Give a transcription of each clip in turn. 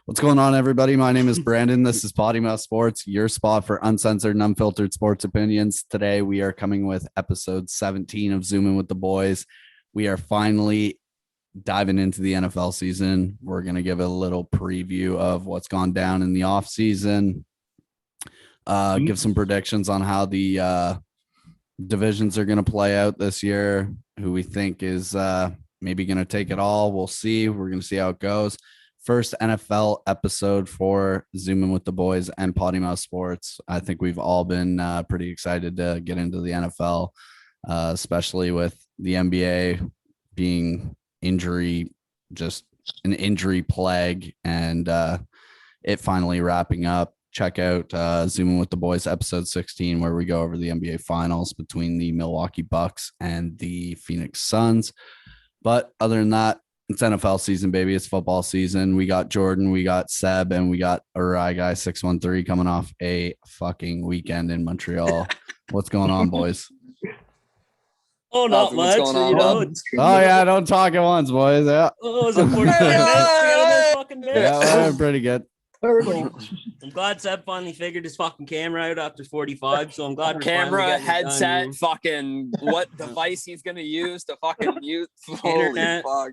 What's going on, everybody? My name is Brandon. This is Potty Sports, your spot for uncensored and unfiltered sports opinions. Today, we are coming with episode 17 of Zoomin with the Boys. We are finally diving into the NFL season. We're going to give a little preview of what's gone down in the offseason, give some predictions on how the divisions are going to play out this year, who we think is maybe going to take it all. We'll see. We're going to see how it goes. First NFL episode for Zoomin with the Boys and Potty Mouth Sports. I think we've all been pretty excited to get into the NFL, especially with the NBA being just an injury plague, and it finally wrapping up. Check out Zoomin with the Boys episode 16, where we go over the NBA Finals between the Milwaukee Bucks and the Phoenix Suns. But other than that, it's NFL season, baby. It's football season. We got Jordan, we got Seb, and we got Arai Guy 613 coming off a fucking weekend in Montreal. What's going on, boys? Oh, not much. What's going on? Oh, yeah, don't talk at once, boys. Yeah. Oh, is it 45 minutes? Yeah, we're pretty good. I'm glad Seb finally figured his fucking camera out after 45. So I'm glad camera, headset, fucking what device he's gonna use to fucking mute. Internet. Fuck.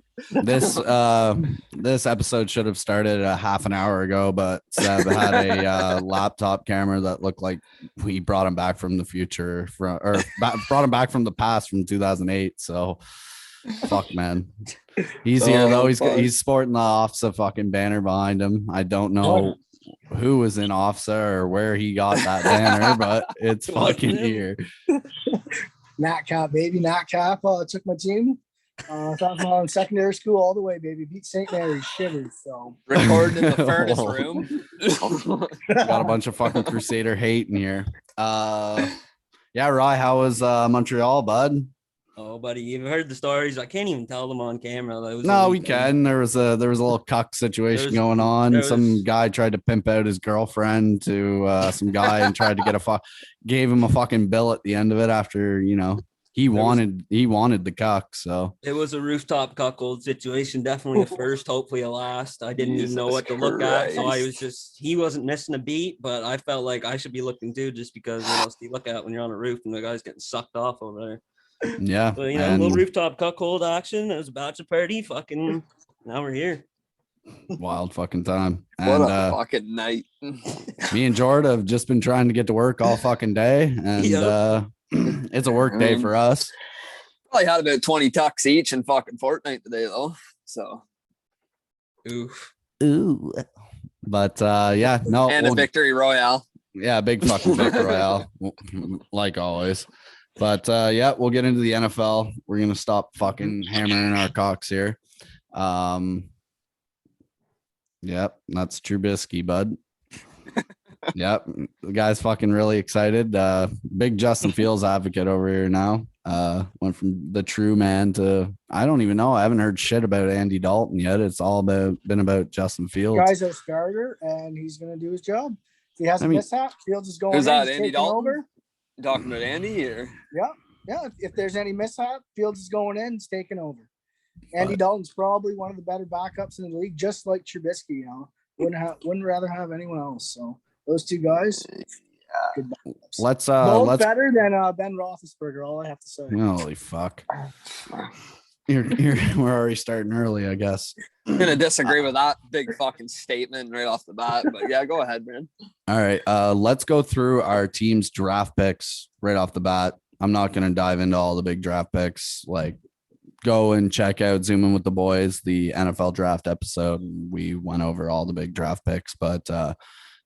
This episode should have started a half an hour ago, but Seb had a laptop camera that looked like we brought him back from the future, brought him back from the past from 2008. So. Fuck, man. He's here though. He's sporting the OFSA fucking banner behind him. I don't know who was in OFSA or where he got that banner, but it's fucking here. Nat Cap, baby. Nat Cap took my team from secondary school all the way, baby. Beat St. Mary's, shivers. So recording in the furnace room. Got a bunch of fucking Crusader hate in here. Yeah, Rye, how was Montreal, bud? Oh, buddy, you've heard the stories. I can't even tell them on camera. No, we can. There was a little cuck situation going on. Some guy tried to pimp out his girlfriend to some guy and tried to get gave him a fucking bill at the end of it after, he wanted the cuck. So it was a rooftop cuckold situation. Definitely a first, hopefully a last. I didn't even know what to look at. So he wasn't missing a beat, but I felt like I should be looking too, just because what else do you look at when you're on a roof and the guy's getting sucked off over there? Yeah, but a little rooftop cuckold action. It was a bachelor party. Fucking now we're here. Wild fucking time. What a fucking night. Me and Jordan have just been trying to get to work all fucking day, and it's a work day for us. Probably had about 20 tucks each in fucking Fortnite today though. So ooh. But and a victory royale. Yeah, big fucking victory royale, like always. But we'll get into the NFL. We're gonna stop fucking hammering our cocks here. Yep, that's Trubisky, bud. Yep, the guy's fucking really excited. Big Justin Fields advocate over here now. Went from the true man to I don't even know. I haven't heard shit about Andy Dalton yet. It's all been about Justin Fields. The guy's a starter, and he's gonna do his job. If he has a mishap, Fields is going. Who's in, that? Andy Dalton. Over. Talking about Andy or yeah. If there's any mishap, Fields is going in, it's taking over. Andy Dalton's probably one of the better backups in the league, just like Trubisky. Wouldn't rather have anyone else. So those two guys, good backups. Let's better than Ben Roethlisberger. All I have to say. Holy fuck! We're already starting early, I guess. I'm gonna disagree with that big fucking statement right off the bat, but yeah, go ahead, man. All right, let's go through our team's draft picks right off the bat. I'm not gonna dive into all the big draft picks. Like, go and check out Zoomin with the Boys, the NFL draft episode. We went over all the big draft picks, but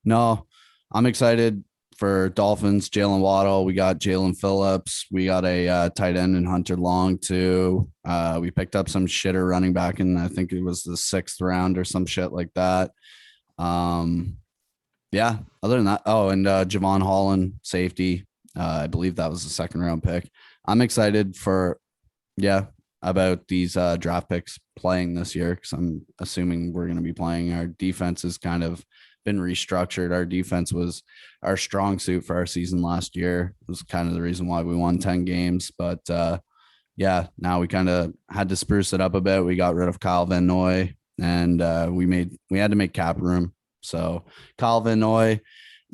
no, I'm excited for Dolphins. Jalen Waddle, we got Jalen Phillips, we got a tight end and Hunter Long too. We picked up some shitter running back in, I think it was the 6th round or some shit like that. Yeah, other than that, and Javon Holland, safety. I believe that was the 2nd round pick. I'm excited about these draft picks playing this year, because I'm assuming we're going to be playing. Our defense has kind of been restructured. Our defense was our strong suit for our season last year. It was kind of the reason why we won 10 games. But now we kind of had to spruce it up a bit. We got rid of Kyle Van Noy. and we had to make cap room. So Kyle Van Noy,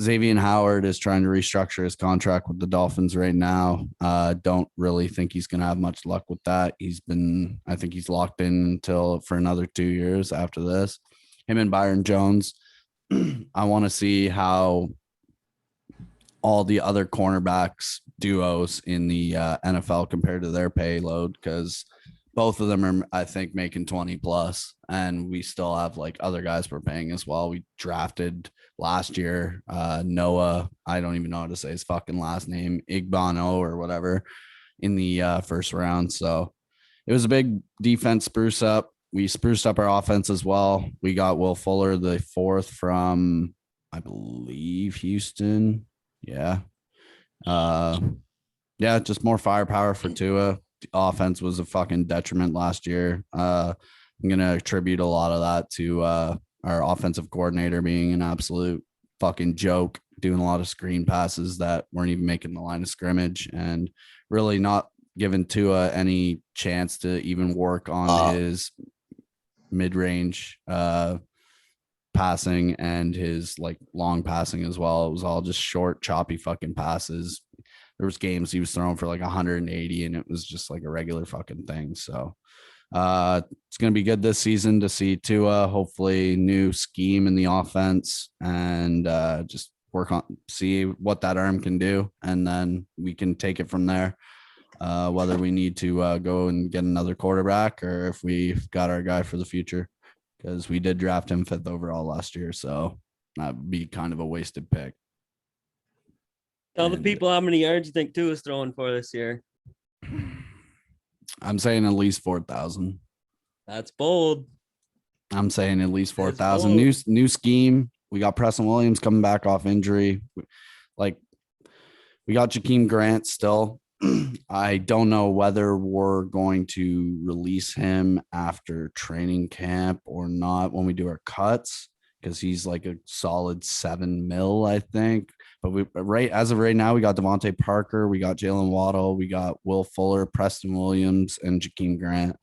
Xavier Howard is trying to restructure his contract with the Dolphins right now. Don't really think he's going to have much luck with that. I think he's locked in for another 2 years after this. Him and Byron Jones. I want to see how all the other cornerbacks duos in the NFL compared to their payload, because both of them are, I think, making 20 plus, and we still have like other guys we're paying as well. We drafted last year Noah, I don't even know how to say his fucking last name, Igbano or whatever, in the first round. So it was a big defense spruce up. We spruced up our offense as well. We got Will Fuller, the 4th from, I believe, Houston. Yeah. Just more firepower for Tua. The offense was a fucking detriment last year. I'm going to attribute a lot of that to our offensive coordinator being an absolute fucking joke, doing a lot of screen passes that weren't even making the line of scrimmage, and really not giving Tua any chance to even work on his mid-range passing and his like long passing as well. It was all just short, choppy fucking passes. There was games he was throwing for like 180, and it was just like a regular fucking thing. So it's going to be good this season to see Tua, hopefully new scheme in the offense, and just see what that arm can do. And then we can take it from there, whether we need to go and get another quarterback or if we've got our guy for the future, because we did draft him 5th overall last year. So that'd be kind of a wasted pick. Tell the people how many yards you think Tua is throwing for this year. I'm saying at least 4,000. That's bold. I'm saying at least 4,000. New scheme. We got Preston Williams coming back off injury. We got Jakeem Grant still. I don't know whether we're going to release him after training camp or not when we do our cuts, because he's like a solid $7 million, I think. But as of right now, we got Devontae Parker, we got Jalen Waddle, we got Will Fuller, Preston Williams, and Jakeem Grant.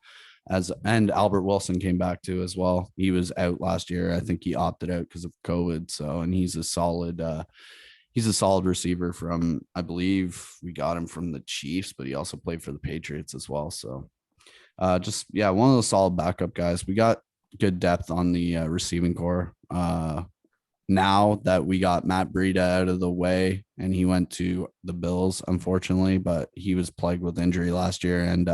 And Albert Wilson came back too as well. He was out last year. I think he opted out because of COVID. So, and he's a solid receiver from, I believe we got him from the Chiefs, but he also played for the Patriots as well. So one of those solid backup guys. We got good depth on the receiving core. Now that we got Matt Breida out of the way, and he went to the Bills, unfortunately, but he was plagued with injury last year. And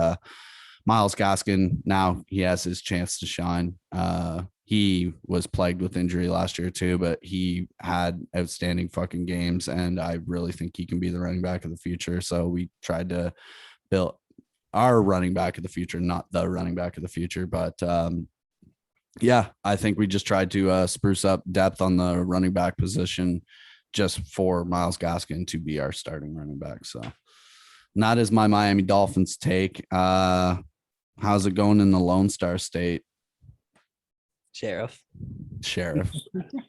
Myles Gaskin, now he has his chance to shine. He was plagued with injury last year too, but he had outstanding fucking games, and I really think he can be the running back of the future. So we tried to build our running back of the future, not the running back of the future, but I think we just tried to spruce up depth on the running back position just for Myles Gaskin to be our starting running back. So that is my Miami Dolphins take. How's it going in the Lone Star State? Sheriff.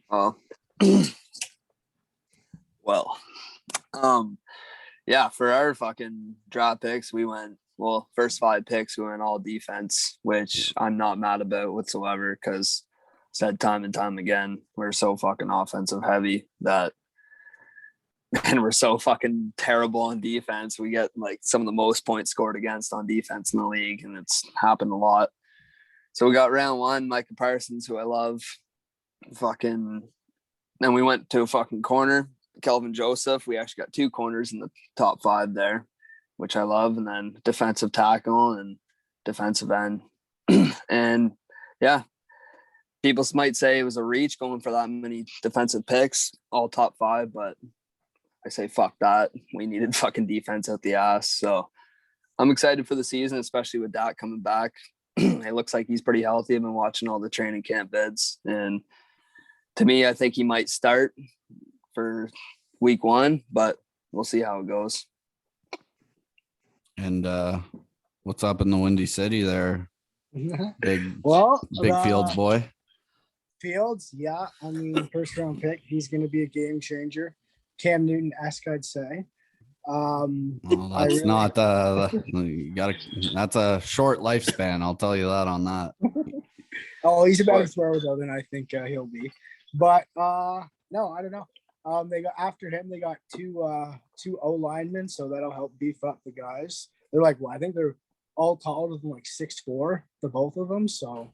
Oh, well, for our fucking draft picks, we went, first 5 picks, we went all defense, which I'm not mad about whatsoever, because said time and time again, we're so fucking offensive heavy and we're so fucking terrible on defense. We get like some of the most points scored against on defense in the league, and it's happened a lot. So we got round 1, Micah Parsons, who I love. Then we went to a fucking corner, Kelvin Joseph. We actually got 2 corners in the top 5 there, which I love. And then defensive tackle and defensive end. And people might say it was a reach going for that many defensive picks, all top 5, but I say fuck that. We needed fucking defense out the ass. So I'm excited for the season, especially with Dak coming back. It looks like he's pretty healthy. I've been watching all the training camp vids, and to me, I think he might start for week 1, but we'll see how it goes. And what's up in the Windy City there? Big Fields boy. Fields, yeah. I mean, first round pick. He's going to be a game changer. Cam Newton-esque, I'd say. That's a short lifespan. I'll tell you that on that. Oh, he's a better thrower though than I think he'll be. But no, I don't know. They got after him. They got two O linemen, so that'll help beef up the guys. They're like, well, I think they're all taller than like 6'4", the both of them. So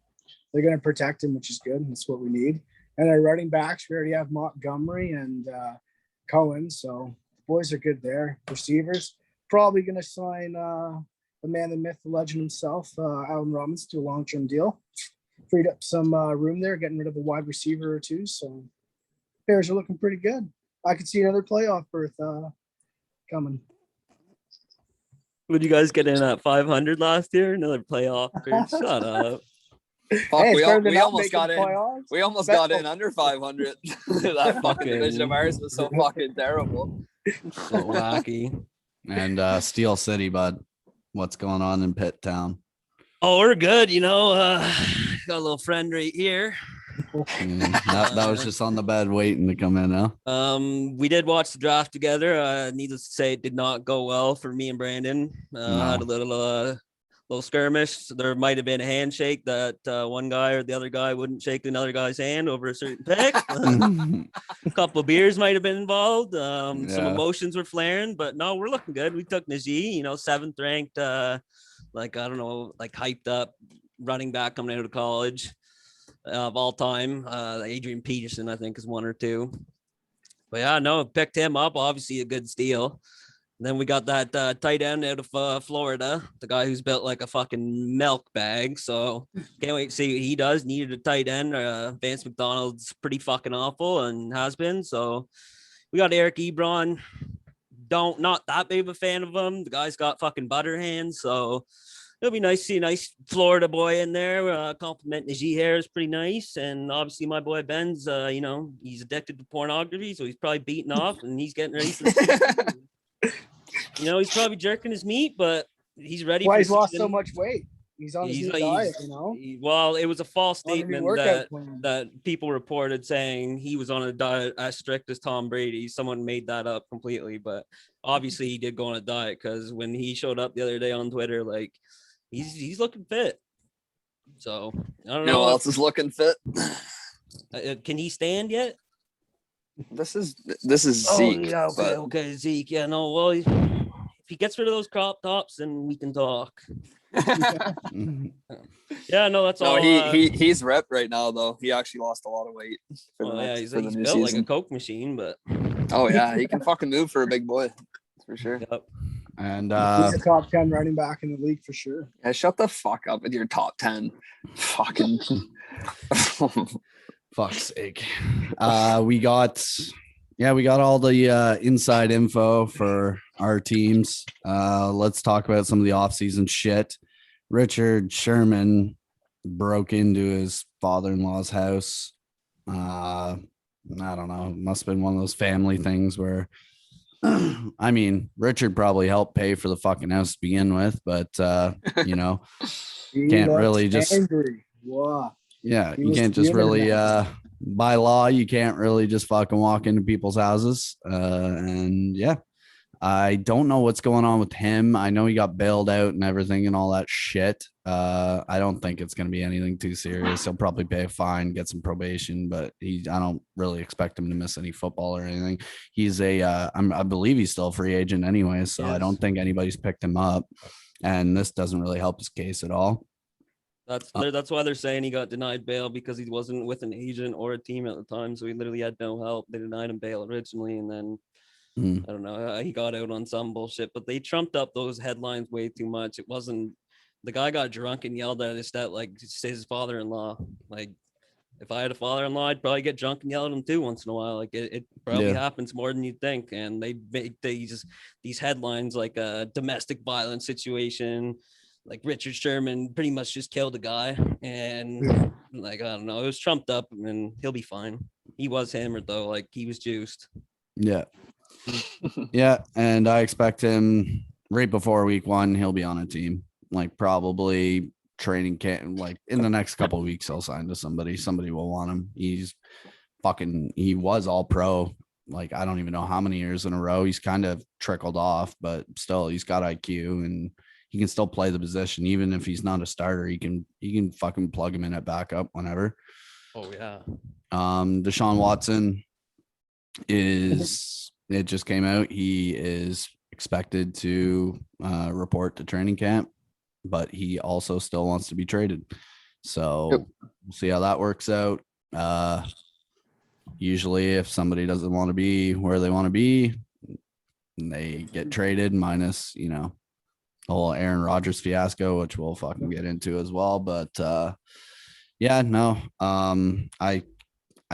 they're gonna protect him, which is good. That's what we need. And our running backs, we already have Montgomery and Cohen, so the boys are good there. Receivers, probably gonna sign the man, the myth, the legend himself, Allen Robinson, to a long-term deal. Freed up some room there, getting rid of a wide receiver or two. So Bears are looking pretty good. I could see another playoff berth coming. Would you guys get in at 500 last year? Another playoff? Shut up. Fuck, Hey, we better than not almost making got in. playoffs. We almost got in under 500. That fucking division of ours was so fucking terrible. So wacky. And Steel City, bud. What's going on in Pitt Town? Oh, we're good. Got a little friend right here. That was just on the bed waiting to come in, huh? We did watch the draft together. Needless to say, it did not go well for me and Brandon. Had a little skirmish. There might have been a handshake that one guy or the other guy wouldn't shake another guy's hand over a certain pick. A couple of beers might have been involved. Some emotions were flaring, but no, we're looking good. We took Najee, 7th ranked, hyped up running back coming out of college of all time. Adrian Peterson, I think, is 1 or 2. But yeah, no, picked him up. Obviously a good steal. Then we got that tight end out of Florida, the guy who's built like a fucking milk bag. So can't wait to see what he does. Needed a tight end. Vance McDonald's pretty fucking awful and has been. So we got Eric Ebron. Not that big of a fan of him. The guy's got fucking butter hands. So it'll be nice to see a nice Florida boy in there. Compliment Najee Harris, pretty nice. And obviously my boy Ben's, he's addicted to pornography. So he's probably beaten off and he's getting ready for the he's probably jerking his meat, but he's ready. Why he's lost so much weight? He's on his new diet, Well, it was a false statement that people reported saying he was on a diet as strict as Tom Brady. Someone made that up completely, but obviously he did go on a diet because when he showed up the other day on Twitter, like he's looking fit. So I don't know who else is looking fit. Can he stand yet? This is Zeke. Yeah, okay, Zeke. Yeah, no, well, if he gets rid of those crop tops, then we can talk. Yeah, no, that's all. He's ripped right now, though. He actually lost a lot of weight. He's built season. Like a Coke machine, but oh yeah, he can fucking move for a big boy, for sure. Yep. And he's a top 10 running back in the league for sure. Yeah, shut the fuck up with your top 10. Fucking. Fuck's sake. We got all the inside info for our teams. Let's talk about some of the off-season shit. Richard Sherman broke into his father-in-law's house. I don't know. It must have been one of those family things where I mean, Richard probably helped pay for the fucking house to begin with, but can't really just angry. Wow. Yeah, you can't just really by law, you can't really just fucking walk into people's houses. And yeah, I don't know what's going on with him. I know he got bailed out and everything and all that shit. I don't think it's going to be anything too serious. He'll probably pay a fine, get some probation, but I don't really expect him to miss any football or anything. He's I believe he's still a free agent anyway, so yes. I don't think anybody's picked him up, and this doesn't really help his case at all. That's why they're saying he got denied bail, because he wasn't with an agent or a team at the time, so he literally had no help. They denied him bail originally, and then I don't know, he got out on some bullshit, but they trumped up those headlines way too much. It wasn't, the guy got drunk and yelled at his dad like his father-in-law. Like, if I had a father-in-law, I'd probably get drunk and yell at him too once in a while. Like it probably happens more than you'd think. And they make these headlines like a domestic violence situation, like Richard Sherman pretty much just killed a guy, and like, I don't know, it was trumped up, and he'll be fine. He was hammered though, like he was juiced. Yeah. Yeah, and I expect him right before week 1, he'll be on a team, like probably training camp, like in the next couple of weeks he'll sign to somebody will want him. He was all pro, like I don't even know how many years in a row. He's kind of trickled off, but still he's got IQ and he can still play the position. Even if he's not a starter, he can fucking plug him in at backup whenever. Oh yeah. Deshaun Watson it just came out. He is expected to report to training camp, but he also still wants to be traded. So we'll see how that works out. Usually if somebody doesn't want to be where they want to be, they get traded, minus, the whole Aaron Rodgers fiasco, which we'll fucking get into as well. But I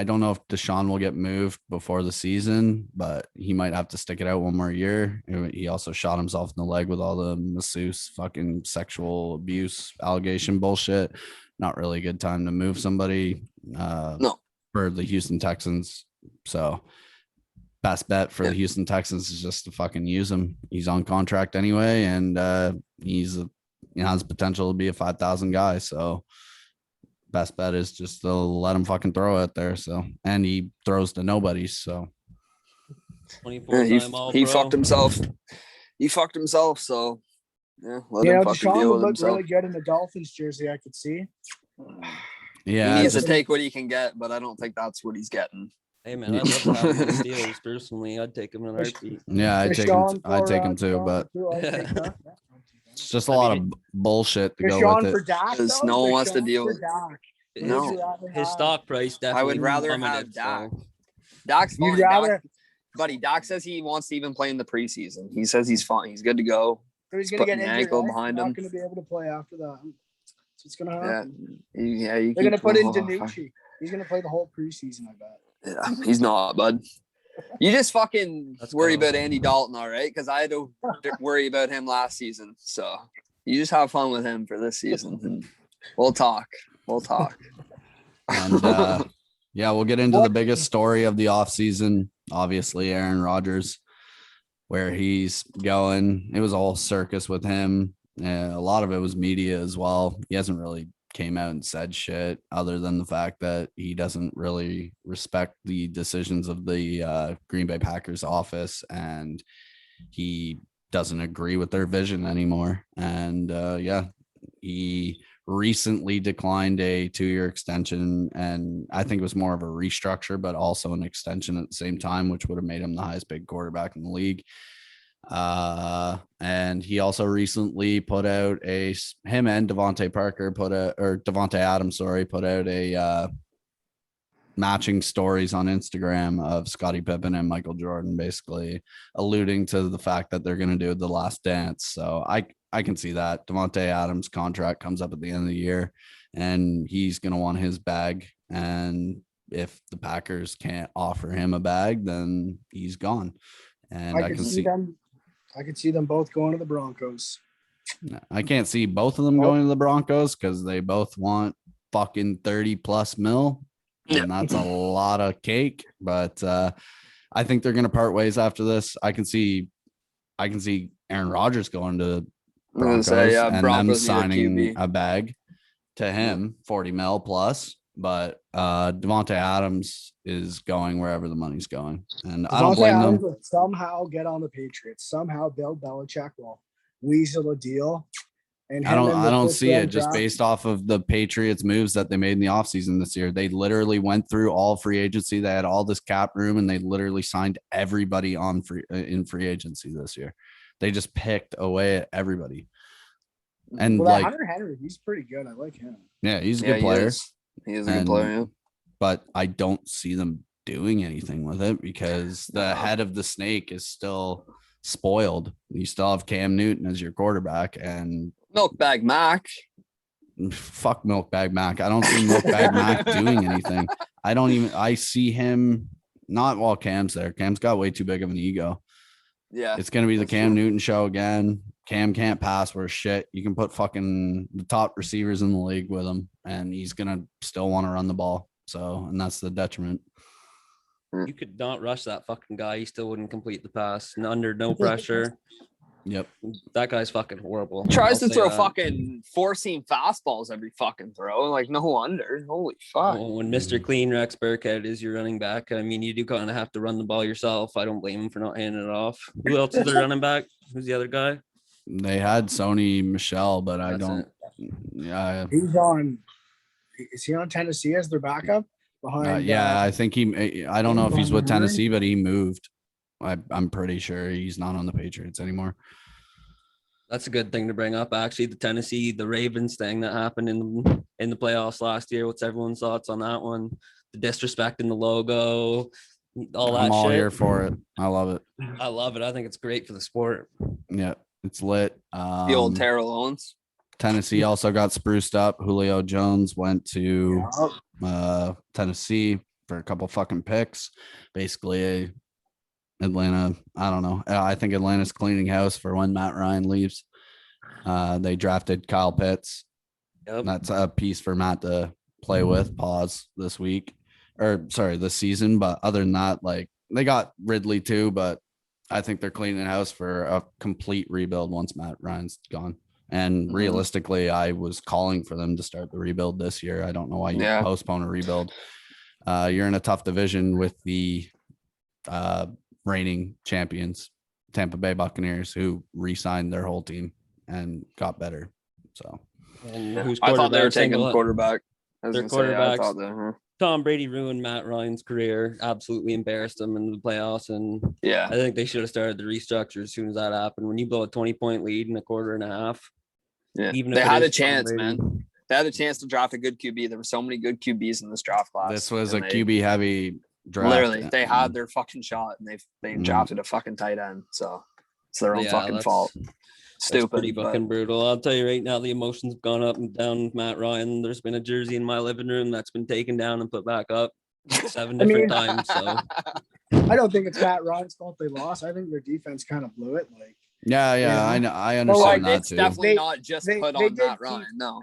don't know if Deshaun will get moved before the season, but he might have to stick it out one more year. He also shot himself in the leg with all the masseuse fucking sexual abuse allegation bullshit. Not really a good time to move somebody for the Houston Texans. So best bet for the Houston Texans is just to fucking use him. He's on contract anyway, and has potential to be a 5,000 guy. So best bet is just to let him fucking throw it there. So, and he throws to nobody. So 24 he fucked himself. He fucked himself. So let him fucking Deshaun deal would with look himself. really good in the Dolphins jersey, I could see. yeah, He needs to take what he can get, but I don't think that's what he's getting. Hey man, I'd love to have him on the Steelers personally. I'd take him in a heartbeat. yeah, I'd take him too, but it's just a lot of bullshit to go with it. For Dak, Because no one wants to deal with His, No. his stock price definitely. I would rather have plummeted, Dak. so. Dak's fine. You'd rather, Dak says he wants to even play in the preseason. He says he's fine. He's good to go. so he's going to get putting an injured. ankle Right? behind He's him. not going to be able to play after that. That's what's going to happen. Yeah. They're going to put in Danucci. He's going to play the whole preseason, I bet. Yeah, he's not, bud. You just fucking worry about Andy Dalton, all right? Because I had to worry about him last season. So you just have fun with him for this season. And we'll talk. And we'll get into the biggest story of the offseason. Obviously, Aaron Rodgers, where he's going. It was all circus with him. A lot of it was media as well. He hasn't really came out and said shit other than the fact that he doesn't really respect the decisions of the Green Bay Packers office, and he doesn't agree with their vision anymore. And he recently declined a 2-year extension, and I think it was more of a restructure, but also an extension at the same time, which would have made him the highest paid quarterback in the league. And he also recently put out him and Devontae Adams put out a matching stories on Instagram of Scottie Pippen and Michael Jordan, basically alluding to the fact that they're going to do the last dance. So I can see that Devontae Adams' contract comes up at the end of the year, and he's going to want his bag. And if the Packers can't offer him a bag, then he's gone. And I can see them both going to the Broncos. I can't see both of them going to the Broncos because they both want fucking 30+ mil. And that's a lot of cake. But I think they're going to part ways after this. I can see Aaron Rodgers going to Broncos and Broncos them signing a bag to him, 40 mil plus. But Devontae Adams is going wherever the money's going. And I don't blame them. Somehow get on the Patriots. Somehow Bill Belichick will weasel a deal. And I don't see it just based off of the Patriots moves that they made in the offseason this year. They literally went through all free agency. They had all this cap room, and they literally signed everybody in free agency this year. They just picked away at everybody. And Hunter Henry, he's pretty good. I like him. Yeah, he's a good player. He is a good player, yeah. But I don't see them doing anything with it because the head of the snake is still spoiled. You still have Cam Newton as your quarterback, and Milkbag Mac. Fuck Milkbag Mac. I don't see Milkbag Mac doing anything. I see him not while Cam's there. Cam's got way too big of an ego. Yeah. It's going to be the Cam Newton show again. Cam can't pass worth shit. You can put fucking the top receivers in the league with him, and he's going to still want to run the ball. So, and that's the detriment. You could not rush that fucking guy. He still wouldn't complete the pass and under no pressure. Yep. That guy's fucking horrible. He tries to throw fucking 4-seam fastballs every fucking throw. Like, no wonder. Holy fuck. Well, when Mr. Clean Rex Burkhead is your running back, I mean, you do kind of have to run the ball yourself. I don't blame him for not handing it off. Who else is the running back? Who's the other guy? They had Sony Michelle, but I That's don't. it. Yeah, He's on. Is he on Tennessee as their backup behind? I think I don't know if he's with Montgomery? Tennessee, but he moved. I'm pretty sure he's not on the Patriots anymore. That's a good thing to bring up. Actually, the Ravens thing that happened in the playoffs last year. What's everyone's thoughts on that one? The disrespect in the logo, all that I'm all shit. here for it. I love it. I love it. I think it's great for the sport. Yeah, it's lit. The old Terrell Owens. Tennessee also got spruced up. Julio Jones went to Tennessee for a couple fucking picks. Basically, Atlanta, I don't know. I think Atlanta's cleaning house for when Matt Ryan leaves. They drafted Kyle Pitts. Yep. That's a piece for Matt to play with. Pause this season. But other than that, like they got Ridley too, but I think they're cleaning house for a complete rebuild once Matt Ryan's gone. And realistically, I was calling for them to start the rebuild this year. I don't know why you postpone a rebuild. You're in a tough division with the reigning champions, Tampa Bay Buccaneers, who re-signed their whole team and got better. So, and who's I thought they were taking single- quarterback. Their quarterbacks. Tom Brady ruined Matt Ryan's career, absolutely embarrassed him in the playoffs. And I think they should have started the restructure as soon as that happened. When you blow a 20-point lead in a quarter and a half, even if they had a chance, man. They had a chance to draft a good QB. There were so many good QBs in this draft class. This was a QB heavy draft. Literally, they had their fucking shot, and they drafted a fucking tight end. So it's their own fucking fault. Stupid. Pretty fucking brutal. I'll tell you right now, the emotions have gone up and down with Matt Ryan. There's been a jersey in my living room that's been taken down and put back up 7 different times. So I don't think it's Matt Ryan's fault they lost. I think their defense kind of blew it. Like, I know. I understand that it's too. Definitely not just put on Matt Ryan. No.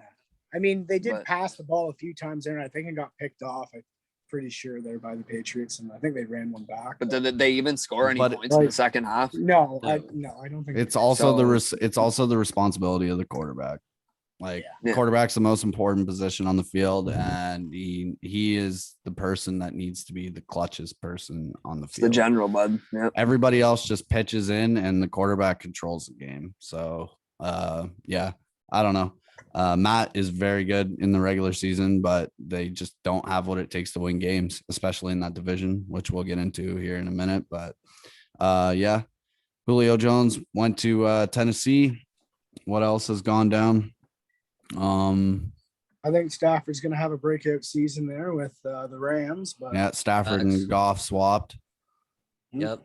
I mean, they did pass the ball a few times there, and I think it got picked off. I'm pretty sure there by the Patriots, and I think they ran one back. But did they even score any points in the second half? No, I don't think it's also the responsibility of the quarterback. Quarterback's the most important position on the field, and he is the person that needs to be the clutchest person on the field. The general, bud. Yep. Everybody else just pitches in, and the quarterback controls the game. So, I don't know. Matt is very good in the regular season, but they just don't have what it takes to win games, especially in that division, which we'll get into here in a minute. But Julio Jones went to Tennessee. What else has gone down? I think Stafford's going to have a breakout season there with the Rams. But Stafford and Goff swapped. Yep.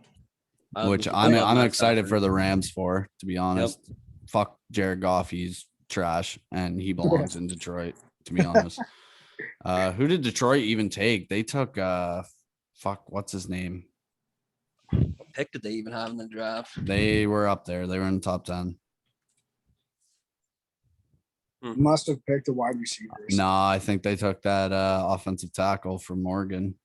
Which I'm excited for the Rams for, to be honest. Yep. Fuck Jared Goff. He's trash and he belongs in Detroit, to be honest. Who did Detroit even take? They took what's his name? What pick did they even have in the draft? They were up there. They were in the top 10. Must have picked a wide receiver. No, I think they took that offensive tackle from Morgan.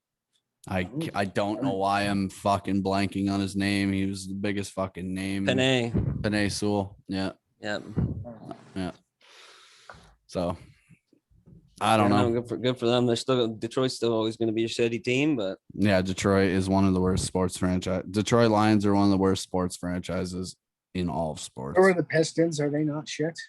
I don't know why I'm fucking blanking on his name. He was the biggest fucking name. Penei Sewell. Yeah. Yeah. So I don't know. Good for them. Detroit's still always going to be a shitty team, but Detroit is one of the worst sports franchise. Detroit Lions are one of the worst sports franchises in all of sports. Or the Pistons, are they not shit?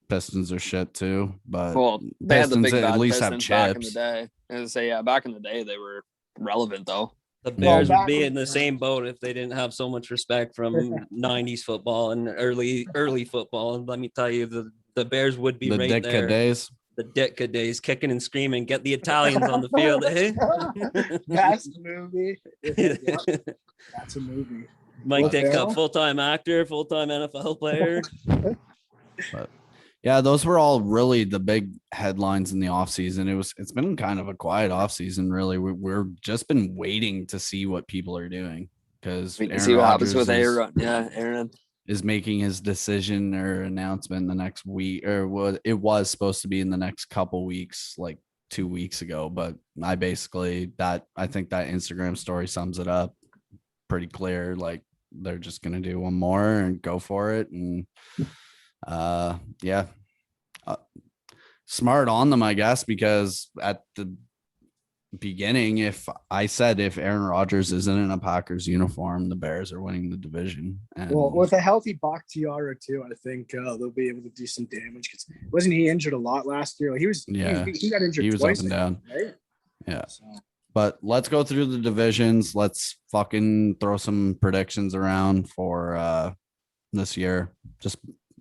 Pistons are shit too, but they had the big at least have chips. chips. Back in the day. Back in the day they were relevant though. The Bears would be in the same boat if they didn't have so much respect from 90s football and early football. And let me tell you, the Bears would be right there. Days. The Ditka days, kicking and screaming, get the Italians on the field. That's a movie. That's a movie. Mike Ditka, full-time actor, full-time NFL player. But those were all really the big headlines in the offseason. It's been kind of a quiet offseason, really. We're just been waiting to see what people are doing because see what happens with Aaron. Aaron is making his decision or announcement the next week, or it was supposed to be in the next couple weeks, like 2 weeks ago. But I think that Instagram story sums it up pretty clear. Like they're just gonna do one more and go for it, and smart on them, I guess, because at beginning, if Aaron Rodgers isn't in a Packers uniform, the Bears are winning the division. And Well, with a healthy Bakhtiari too, I think they'll be able to do some damage. Because wasn't he injured a lot last year? Like he got injured. He was twice, up and down. right? Yeah. So, But let's go through the divisions. Let's fucking throw some predictions around for this year.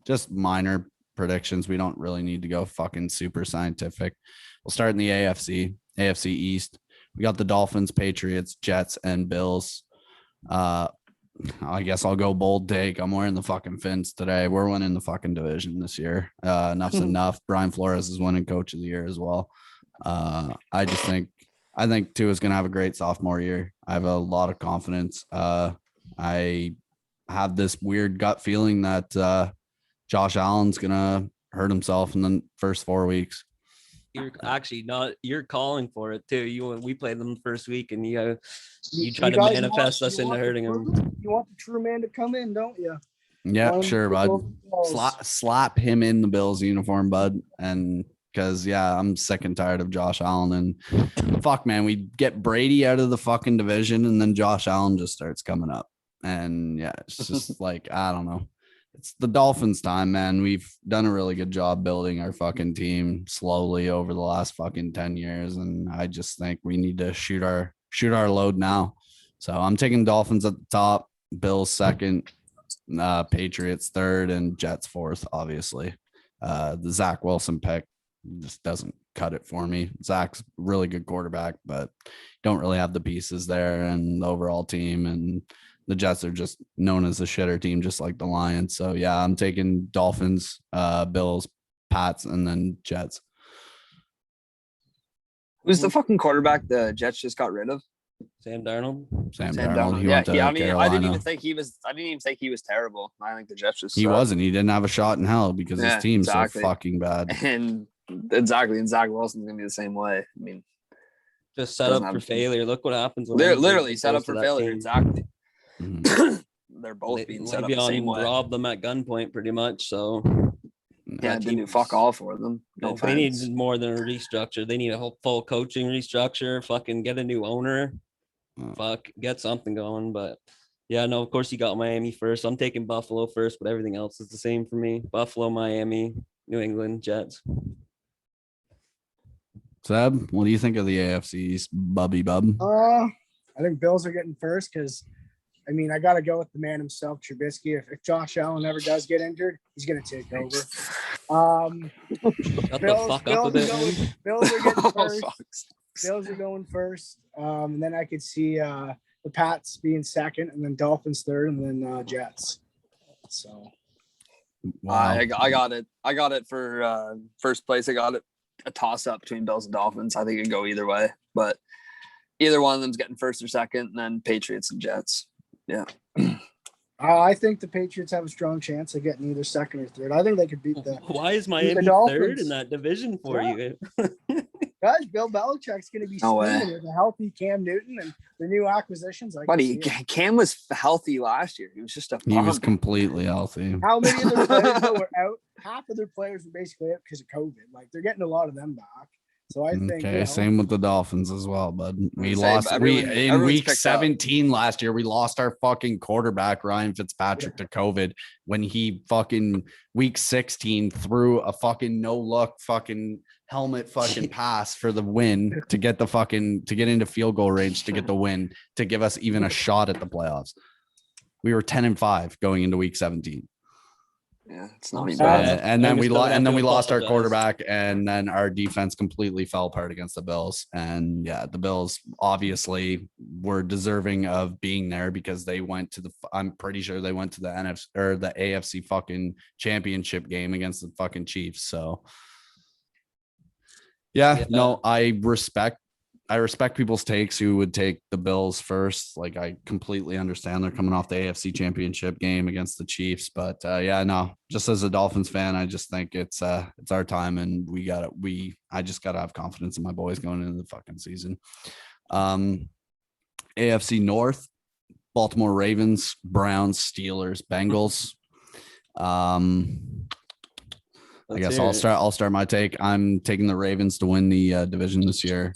Just minor predictions. We don't really need to go fucking super scientific. We'll start in the AFC East. We got the Dolphins, Patriots, Jets, and Bills. I guess I'll go bold take. I'm wearing the fucking Fins today. We're winning the fucking division this year. Enough's enough. Brian Flores is winning Coach of the Year as well. I think Tua is going to have a great sophomore year. I have a lot of confidence. I have this weird gut feeling that Josh Allen's going to hurt himself in the first 4 weeks. You're actually not. You're calling for it too. We played them the first week, and you try to manifest us into hurting them. You want the true man to come in, don't you? Yeah, sure, bud. Slap him in the Bills uniform, bud. And because I'm sick and tired of Josh Allen. And fuck, man, we get Brady out of the fucking division, and then Josh Allen just starts coming up. And it's just like, I don't know. It's the Dolphins' time, man. We've done a really good job building our fucking team slowly over the last fucking 10 years. And I just think we need to shoot our load now. So I'm taking Dolphins at the top, Bills second, Patriots third, and Jets fourth, obviously. The Zach Wilson pick just doesn't cut it for me. Zach's really good quarterback, but don't really have the pieces there and the overall team. And the Jets are just known as a shitter team, just like the Lions. So I'm taking Dolphins, Bills, Pats, and then Jets. Who's the fucking quarterback the Jets just got rid of? Sam Darnold. Sam Darnold. He went to Carolina. I didn't even think he was terrible. I think the Jets just he wasn't. He didn't have a shot in hell because his team's so fucking bad. And exactly, and Zach Wilson's gonna be the same way. I mean, just set up for failure. Look what happens when they're literally set up for failure. Team. Exactly. They're both being set up the same way. Rob them at gunpoint, pretty much. So didn't do fuck all for them. No, they need more than a restructure. They need a whole full coaching restructure. Fucking get a new owner. Get something going. But of course you got Miami first. I'm taking Buffalo first, but everything else is the same for me. Buffalo, Miami, New England, Jets. Seb, what do you think of the AFC's Bubby Bub? I think Bills are getting first because, I got to go with the man himself, Trubisky. If Josh Allen ever does get injured, he's going to take over. Shut the fuck up with it. Bills are getting first. Bills are going first. And then I could see the Pats being second, and then Dolphins third, and then Jets. So, wow. I got it. I got it for first place. I got it a toss up between Bills and Dolphins. I think it could go either way, but either one of them's getting first or second, and then Patriots and Jets. Yeah. I think the Patriots have a strong chance of getting either second or third. I think they could beat the. Why is Miami third in that division for you? Guys, Bill Belichick's going to be steaming with a healthy Cam Newton and the new acquisitions. Buddy, Cam was healthy last year. He was just He was completely healthy. How many of their players were out? Half of their players were basically out because of COVID. Like, they're getting a lot of them back. So I think same with the Dolphins as well, bud. We lost in week 17 last year. We lost our fucking quarterback Ryan Fitzpatrick to COVID when he fucking week 16 threw a fucking no look fucking helmet fucking pass for the win to get into field goal range to get the win to give us even a shot at the playoffs. We were 10-5 going into week 17. Yeah, it's not even bad. And then we lost our quarterback, and then our defense completely fell apart against the Bills. And the Bills obviously were deserving of being there because they went to I'm pretty sure they went to the NFC or the AFC fucking championship game against the fucking Chiefs. So I respect people's takes who would take the Bills first. Like, I completely understand they're coming off the AFC championship game against the Chiefs, but just as a Dolphins fan, I just think it's our time, and I just gotta have confidence in my boys going into the fucking season. AFC North, Baltimore Ravens, Browns, Steelers, Bengals. I guess I'll start my take. I'm taking the Ravens to win the division this year.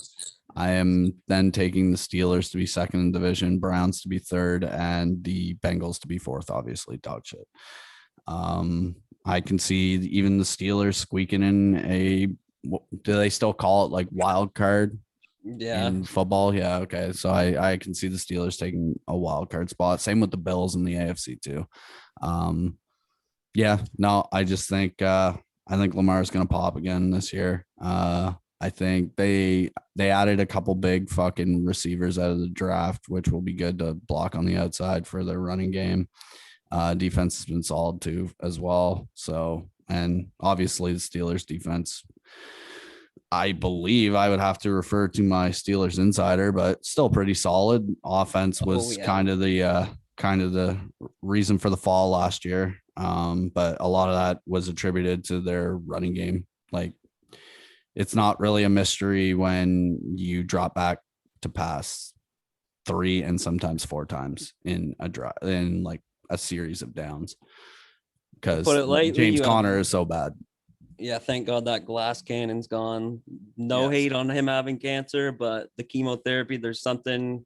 I am then taking the Steelers to be second in division, Browns to be third, and the Bengals to be fourth. Obviously, dog shit. I can see even the Steelers squeaking in a. Do they still call it like wild card? Yeah. In football, yeah, okay. So I can see the Steelers taking a wild card spot. Same with the Bills in the AFC too. Yeah, no, I just think I think Lamar's gonna pop again this year. I think they added a couple big fucking receivers out of the draft, which will be good to block on the outside for their running game. Defense has been solid too as well. So, and obviously the Steelers defense, I believe I would have to refer to my Steelers insider, but still pretty solid. Offense was kind of the reason for the fall last year. But a lot of that was attributed to their running game. Like, it's not really a mystery when you drop back to pass 3 and sometimes 4 times in like a series of downs, because James Conner is so bad. Yeah, thank God that glass cannon's gone. No hate on him having cancer, but the chemotherapy, there's something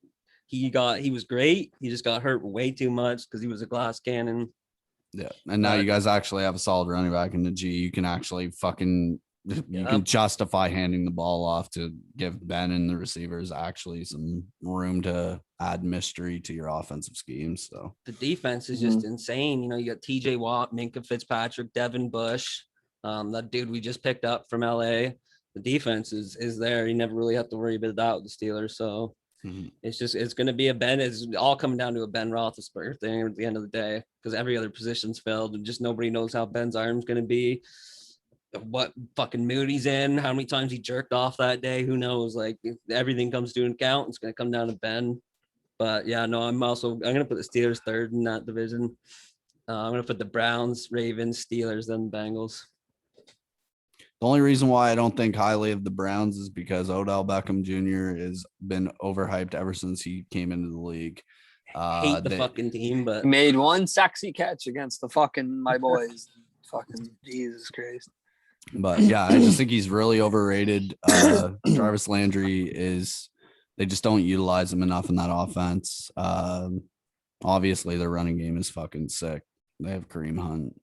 he was great. He just got hurt way too much because he was a glass cannon. Yeah. And now you guys actually have a solid running back in the G. You can actually you can justify handing the ball off to give Ben and the receivers actually some room to add mystery to your offensive schemes. So the defense is just insane. You know, you got TJ Watt, Minka Fitzpatrick, Devin Bush. That dude we just picked up from LA. The defense is there. You never really have to worry about that with the Steelers. So it's going to be it's all coming down to a Ben Roethlisberger thing at the end of the day, because every other position's filled and just nobody knows how Ben's arm's going to be, what fucking mood he's in, how many times he jerked off that day. Who knows? Like, if everything comes to an account, it's going to come down to Ben. But yeah, no, I'm going to put the Steelers third in that division. I'm going to put the Browns, Ravens, Steelers, then Bengals. The only reason why I don't think highly of the Browns is because Odell Beckham Jr. has been overhyped ever since he came into the league. Hate the fucking team, but made one sexy catch against the fucking my boys. Fucking Jesus Christ. But yeah, I just think he's really overrated. Jarvis Landry they just don't utilize him enough in that offense. Obviously their running game is fucking sick. They have Kareem Hunt.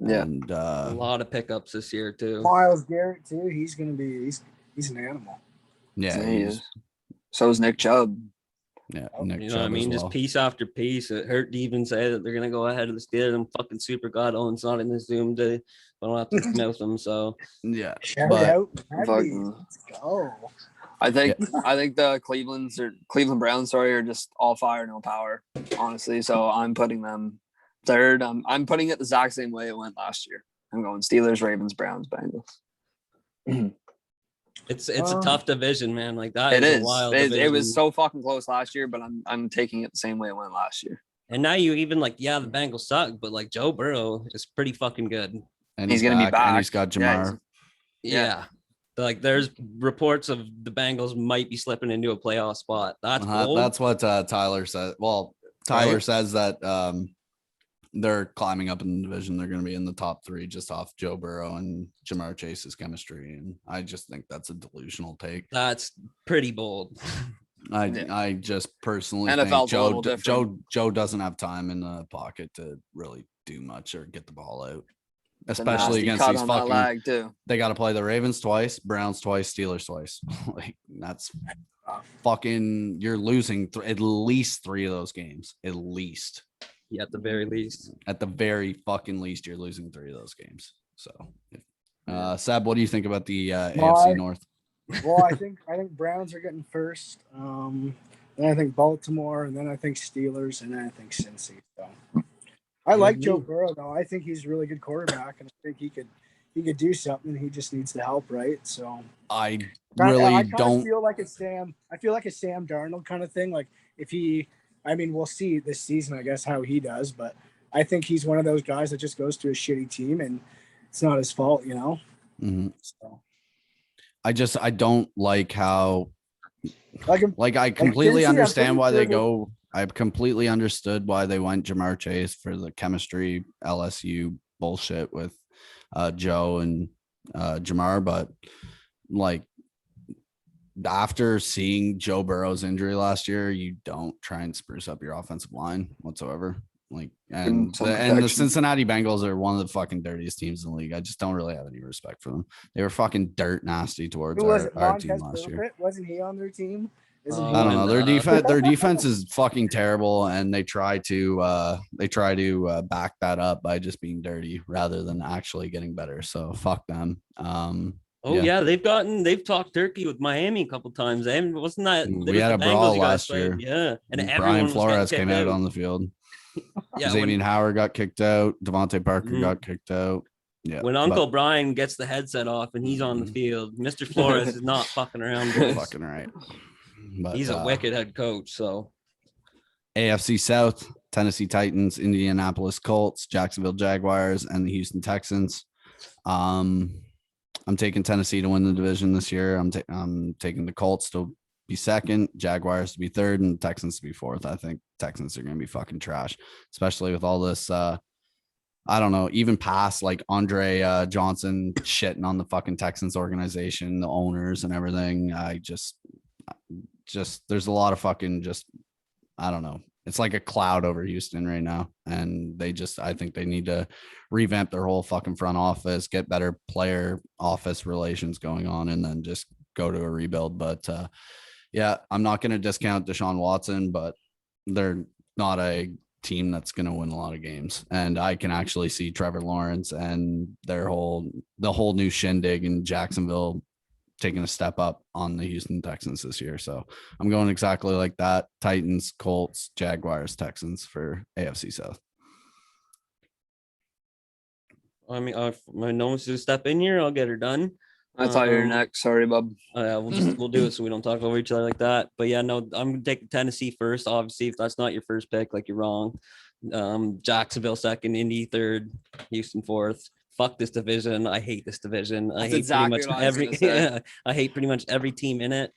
Yeah, and a lot of pickups this year too. Myles Garrett too. He's gonna be he's an animal. Yeah, he is. So is Nick Chubb. Yeah, Nick Chubb, what I mean? Just piece after piece. It hurt to even say that they're gonna go ahead of the Steelers. I'm fucking super glad Owen's not in the Zoom today. I don't have to mouth them. So yeah, shout out. Let's go. I think the Cleveland Browns, are just all fire, no power, honestly. So I'm putting them third. I'm putting it the exact same way it went last year. I'm going Steelers, Ravens, Browns, Bengals. It's a tough division, man. Like that. It is. A wild division. It was so fucking close last year, but I'm taking it the same way it went last year. And now you even the Bengals suck, but like Joe Burrow is pretty fucking good. And he's gonna be back. And he's got Jamar. Yeah. Like there's reports of the Bengals might be slipping into a playoff spot. That's what Tyler said. Well, Tyler says that they're climbing up in the division. They're going to be in the top 3 just off Joe Burrow and Jamar Chase's chemistry. And I just think that's a delusional take. That's pretty bold. I just personally NFL think Joe doesn't have time in the pocket to really do much or get the ball out. Especially against these fucking they got to play the Ravens twice, Browns twice, Steelers twice. Like that's fucking you're losing at least 3 of those games. At least. Yeah, at the very least. At the very fucking least, you're losing 3 of those games. So Seb, what do you think about the AFC North? Well, I think Browns are getting first. Then I think Baltimore, and then I think Steelers, and then I think Cincy. So I like Joe Burrow though. I think he's a really good quarterback, and I think he could do something. He just needs the help, right? So I feel like it's Sam. I feel like a Sam Darnold kind of thing. Like we'll see this season, I guess, how he does, but I think he's one of those guys that just goes to a shitty team, and it's not his fault, you know. Mm-hmm. So I don't like how. I completely understand why they go. I completely understood why they went Jamar Chase for the chemistry LSU bullshit with Joe and Jamar, but after seeing Joe Burrow's injury last year, you don't try and spruce up your offensive line whatsoever. Like, and the Cincinnati Bengals are one of the fucking dirtiest teams in the league. I just don't really have any respect for them. They were fucking dirt nasty towards our team last year. Wasn't he on their team? I don't know. Their defense is fucking terrible, and they try to back that up by just being dirty rather than actually getting better. So fuck them. They've talked turkey with Miami a couple times. And wasn't that we had a brawl last year? Yeah, and Brian Flores came out on the field. Xavier Howard got kicked out. Devontae Parker got kicked out. Yeah. When Uncle Brian gets the headset off and he's on the field, Mr. Flores is not fucking around. Fucking right. But, he's a wicked head coach. So AFC South, Tennessee Titans, Indianapolis Colts, Jacksonville Jaguars, and the Houston Texans. I'm taking Tennessee to win the division this year. I'm taking the Colts to be second, Jaguars to be third, and Texans to be fourth. I think Texans are going to be fucking trash, especially with all this. I don't know, even past like Andre Johnson shitting on the fucking Texans organization, the owners and everything. I just there's a lot of fucking I don't know. It's like a cloud over Houston right now. And I think they need to revamp their whole fucking front office, get better player office relations going on, and then just go to a rebuild. But yeah, I'm not going to discount Deshaun Watson, but they're not a team that's going to win a lot of games. And I can actually see Trevor Lawrence and the whole new shindig in Jacksonville taking a step up on the Houston Texans this year. So I'm going exactly like that. Titans, Colts, Jaguars, Texans for AFC South. I mean, my nose to step in here. I'll get her done. I thought you were next. Sorry, bub. We'll do it so we don't talk over each other like that. But yeah, no, I'm gonna take Tennessee first. Obviously, if that's not your first pick, like you're wrong. Jacksonville second, Indy third, Houston fourth. Fuck this division. I hate this division. I hate pretty much every team in it.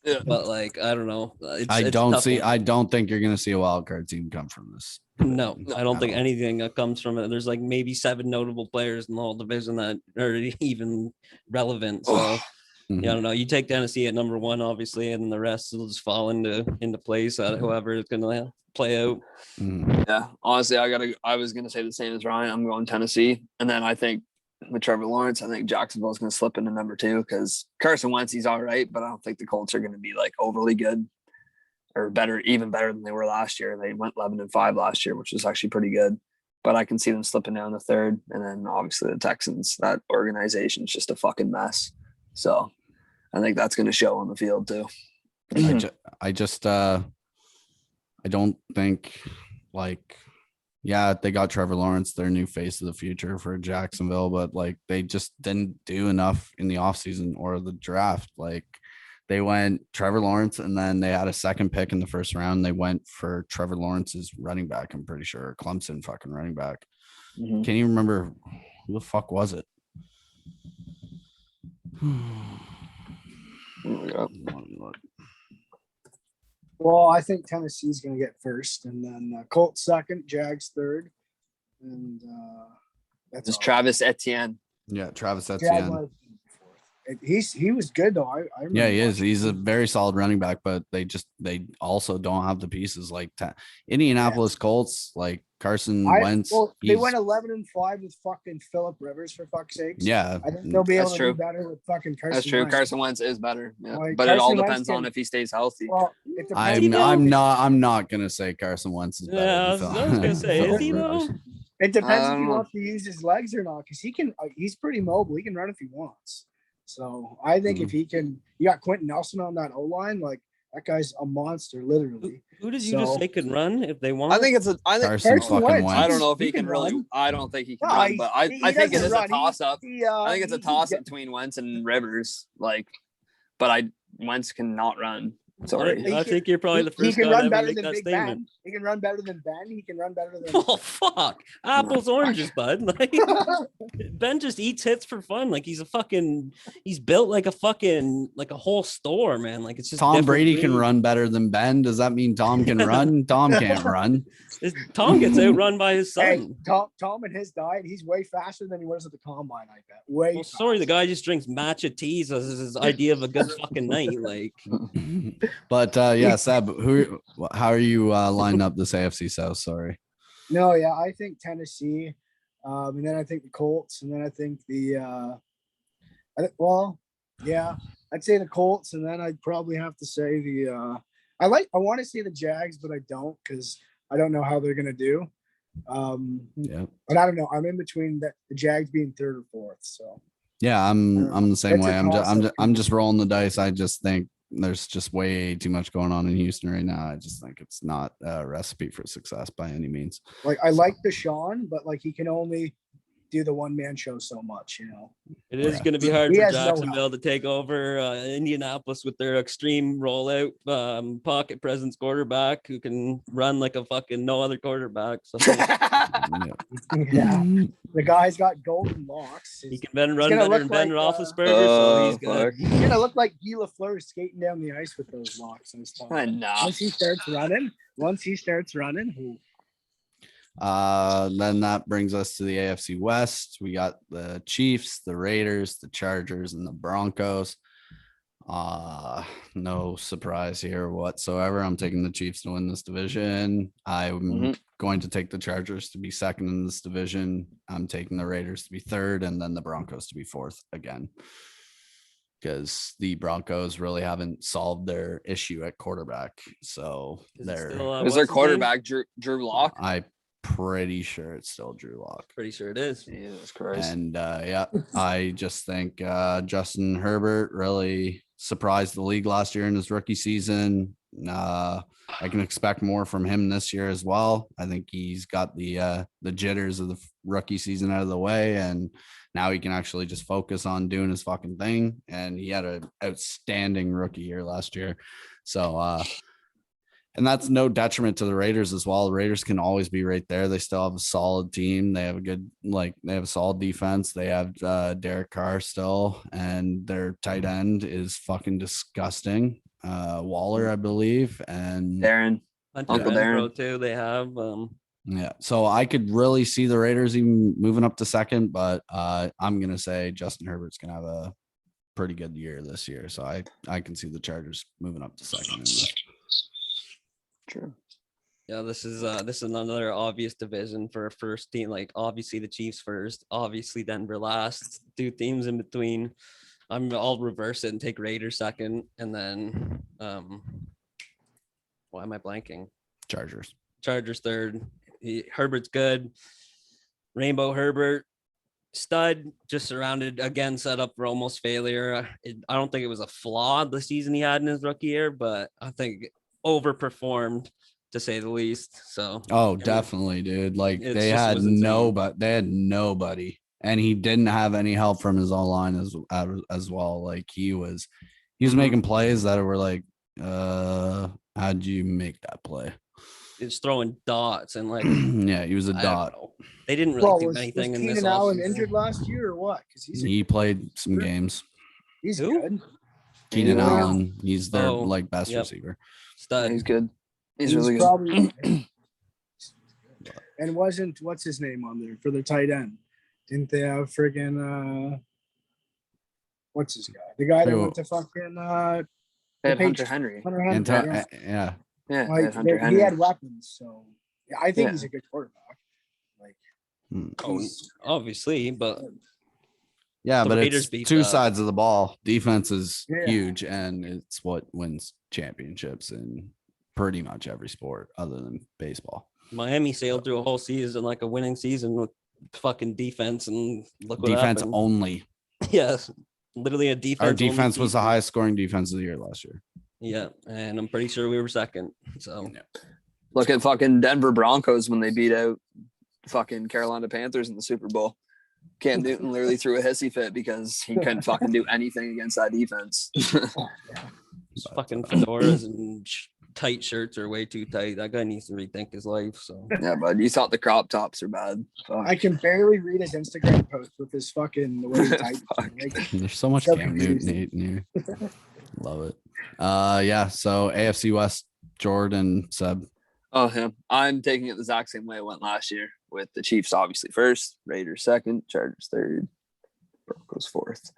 Yeah. But like, I don't know. I don't think you're gonna see a wild card team come from this. No, I don't think anything that comes from it. There's like maybe 7 notable players in the whole division that are even relevant. So yeah, I don't know. You take Tennessee at number 1, obviously, and the rest will just fall into place. Whoever is gonna play out. Yeah, honestly, I was gonna say the same as Ryan. I'm going Tennessee, and then I think with Trevor Lawrence, I think Jacksonville is going to slip into number 2 because Carson Wentz, he's all right, but I don't think the Colts are going to be like overly good or better, even better than they were last year. They went 11-5 last year, which was actually pretty good. But I can see them slipping down to 3rd, and then obviously the Texans. That organization is just a fucking mess. So I think that's going to show on the field too. I don't think like. Yeah, they got Trevor Lawrence, their new face of the future for Jacksonville, but like they just didn't do enough in the offseason or the draft. Like they went Trevor Lawrence and then they had a second pick in the first round. They went for Trevor Lawrence's running back, I'm pretty sure. Clemson fucking running back. Can't even remember who the fuck was it. Well, I think Tennessee's going to get first, and then Colts second, Jags third, and that's Travis Etienne. Yeah, Travis Etienne. He was good though. I yeah, he is. He's a very solid running back, but they also don't have the pieces like Indianapolis Colts, like Carson Wentz. Well, they went 11-5 with fucking Phillip Rivers for fuck's sake. Yeah, I think they'll be able to do better with fucking Carson. That's true. Wentz. Carson Wentz is better, yeah. Like, but Carson it all Wentz depends on if he stays healthy. Well, I'm not gonna say Carson Wentz is better. Yeah, I was gonna say, is he though? It depends if he wants to use his legs or not, because he can. He's pretty mobile. He can run if he wants. So I think if he can, you got Quentin Nelson on that O line, like that guy's a monster, literally. Who did you just say could run if they want? I think Carson fucking Wentz. I don't know if he can really. I don't think he can run, but I think it is a toss up. I think it's a toss up between Wentz and Rivers. Like, but Wentz cannot run. Sorry. I think you're probably the He first can guy to run ever better make than that Big statement. Ben. He can run better than Ben. He can run better than. Oh fuck! Apples, oranges, bud. Like Ben just eats hits for fun. Like he's built like a whole store, man. Like it's just Tom different Brady can breed. run better than Ben. Does that mean Tom can run? Tom can't run. Tom gets outrun by his son. Hey, Tom and his diet, he's way faster than he was at the combine, I bet. Way Well, sorry, the guy just drinks matcha teas as his idea of a good fucking night. Like, But yeah, Seb, how are you lining up this AFC South? Sorry. No, yeah, I think Tennessee, and then I think the Colts, and then I think I'd say the Colts, and then I'd probably have to say I want to say the Jags, but I don't because I don't know how they're gonna do. Yeah, but I don't know. I'm in between the Jags being third or fourth. So yeah, I'm the same It's a way. I'm just toss-up. rolling the dice. I just think there's just way too much going on in Houston right now. I just think it's not a recipe for success by any means. like I like Deshaun, but like he can only do the one-man show so much, it is Yeah. going to be hard He for has no Jacksonville help. to take over Indianapolis with their extreme rollout pocket presence quarterback who can run like a fucking no other quarterback. So Yeah, the guy's got golden locks. he can run gonna better look than Ben like, Roethlisberger, so he's good. He's gonna look like Guy Lafleur skating down the ice with those locks and stuff. I know. Once he starts running, Then that brings us to the AFC West. We got the Chiefs, the Raiders, the Chargers, and the Broncos. No surprise here whatsoever. I'm taking the Chiefs to win this division. I'm going to take the Chargers to be second in this division. I'm taking the Raiders to be third, and then the Broncos to be fourth again. Because the Broncos really haven't solved their issue at quarterback. So Is it they're still, Was what's their his name? quarterback Drew Lock? I'm pretty sure it's still Drew Lock. Pretty sure it is. Jesus Christ. And yeah, I just think Justin Herbert really surprised the league last year in his rookie season. I can expect more from him this year as well. I think he's got the jitters of the rookie season out of the way, and now he can actually just focus on doing his fucking thing. And he had an outstanding rookie year last year. So and that's no detriment to the Raiders as well. The Raiders can always be right there. They still have a solid team. They have they have a solid defense. They have Derek Carr still, and their tight end is fucking disgusting. Waller, I believe, and Darren. Hunter Uncle Renfro Darren. too. They have yeah. So I could really see the Raiders even moving up to second, but I'm gonna say Justin Herbert's gonna have a pretty good year this year. So I can see the Chargers moving up to second in this. True. Yeah, this is another obvious division for a first team. Like obviously the Chiefs first, obviously Denver last, two teams in between. I'll reverse it and take Raiders second, and then why am I blanking? Chargers third. Herbert's good. Rainbow Herbert, stud, just surrounded again, set up for almost failure. I don't think it was a flaw the season he had in his rookie year, but I think overperformed to say the least. So definitely, dude. Like It they just had was insane. nobody, and he didn't have any help from his own line as well. Like he was making plays that were like, how'd you make that play? It's throwing dots and like Yeah, he was a I don't dot. know. They didn't really do was anything in this Keenan Allen offseason. injured last year or what? Because He played some games. he's Who? good. Keenan Yeah. Allen, he's their Oh, best yep. receiver. Stud. He's good. He's really good. probably and what's his name on there for their tight end? Didn't they have friggin' what's his guy? The guy that Who? went to fucking They had the Hunter Patriots. Henry. Hunter Henry, Yeah. Yeah, they Like, had Hunter he Henry. had weapons, so yeah, I think Yeah. he's a good quarterback. Like, Oh, he's- obviously, but Yeah, The but Raiders it's beat two the- sides of the ball. Defense is Yeah. huge, and it's what wins championships in pretty much every sport other than baseball. Miami sailed through a whole season like a winning season with fucking defense, and look what Defense happened. only. Yes, literally a defense. Our defense only was the season. highest scoring defense of the year last year. Yeah, and I'm pretty sure we were second. So Look at fucking Denver Broncos when they beat out fucking Carolina Panthers in the Super Bowl. Cam Newton literally threw a hissy fit because he couldn't fucking do anything against that defense. His fucking fedoras and tight shirts are way too tight. That guy needs to rethink his life. So Yeah, but you thought the crop tops are bad. Fuck. I can barely read his Instagram post with his fucking the way he types. Like, There's so much So Cam Newton in here. Love it. Yeah. So AFC West, Jordan, Seb. Oh, him. I'm taking it the exact same way it went last year, with the Chiefs obviously first, Raiders second, Chargers third, Broncos fourth.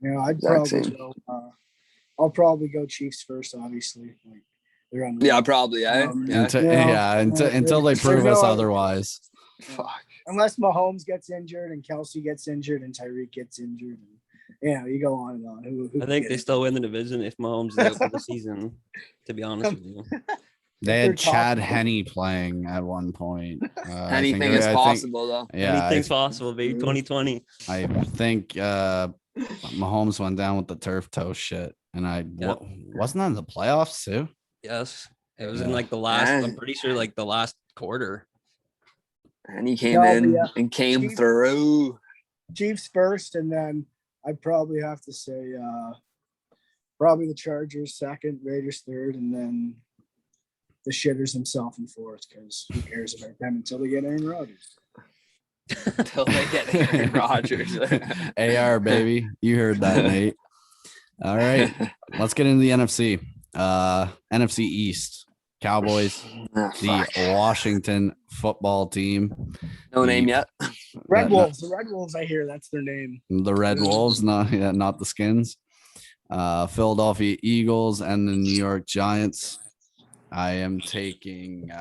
you know, I'd Exact probably same. go. I'll probably go Chiefs first. Obviously, like they're on. Yeah, probably. Yeah. Until they prove us otherwise. Fuck. Unless Mahomes gets injured and Kelsey gets injured and Tyreek gets injured, and, you go on and on. Who I think they still win the division if Mahomes is out for the season. To be honest with you, They had Chad Henne playing at one point. Anything is possible, though. Yeah, anything's possible, baby. 2020. I think Mahomes went down with the turf toe shit, and wasn't that in the playoffs too? Yes, it was in like the last. I'm pretty sure like the last quarter. And he came and came Chiefs, through. Chiefs first, and then I'd probably have to say probably the Chargers second, Raiders third, and then the shitters himself in fourth, because who cares about them until they get Aaron Rodgers. Until they get Aaron Rodgers. AR, baby. You heard that, Nate. All right. Let's get into the NFC. NFC East. Cowboys, the Washington football team. No name yet. Red Wolves. The Red Wolves, I hear that's their name. The Red Wolves, not the Skins. Philadelphia Eagles and the New York Giants. I am taking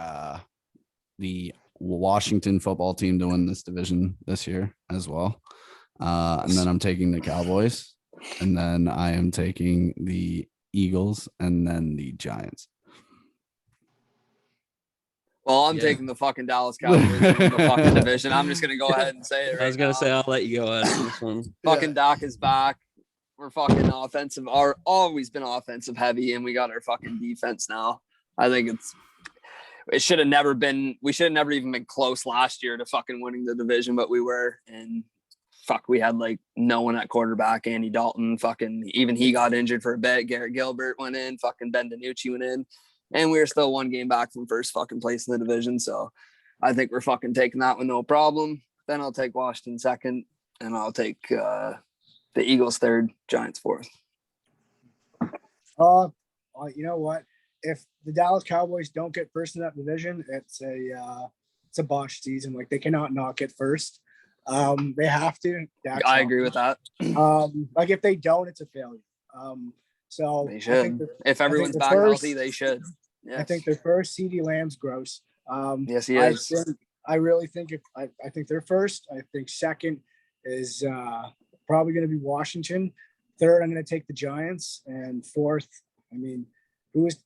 the Washington football team to win this division this year as well. And then I'm taking the Cowboys. And then I am taking the Eagles and then the Giants. Well, I'm taking the fucking Dallas Cowboys in the fucking division. I'm just gonna go ahead and say it right I was gonna now. say I'll let you go ahead on this one. Fucking Doc is back. We're fucking offensive. Always been offensive heavy, and we got our fucking defense now. I think it should have never been. We should have never even been close last year to fucking winning the division, but we were. And fuck, we had like no one at quarterback. Andy Dalton, fucking even he got injured for a bit. Garrett Gilbert went in. Fucking Ben DiNucci went in. And we were still one game back from first fucking place in the division. So I think we're fucking taking that one, no problem. Then I'll take Washington second, and I'll take the Eagles third, Giants fourth. You know what? If the Dallas Cowboys don't get first in that division, it's a botched season. Like, they cannot not get first. They have to. I agree with that. Like, if they don't, it's a failure. So They should. If everyone's back healthy, they should. Yes. I think their first CeeDee Lamb's gross. Yes, he is. I really think I think they're first. I think second is probably going to be Washington. Third, I'm going to take the Giants, and fourth, I mean, who's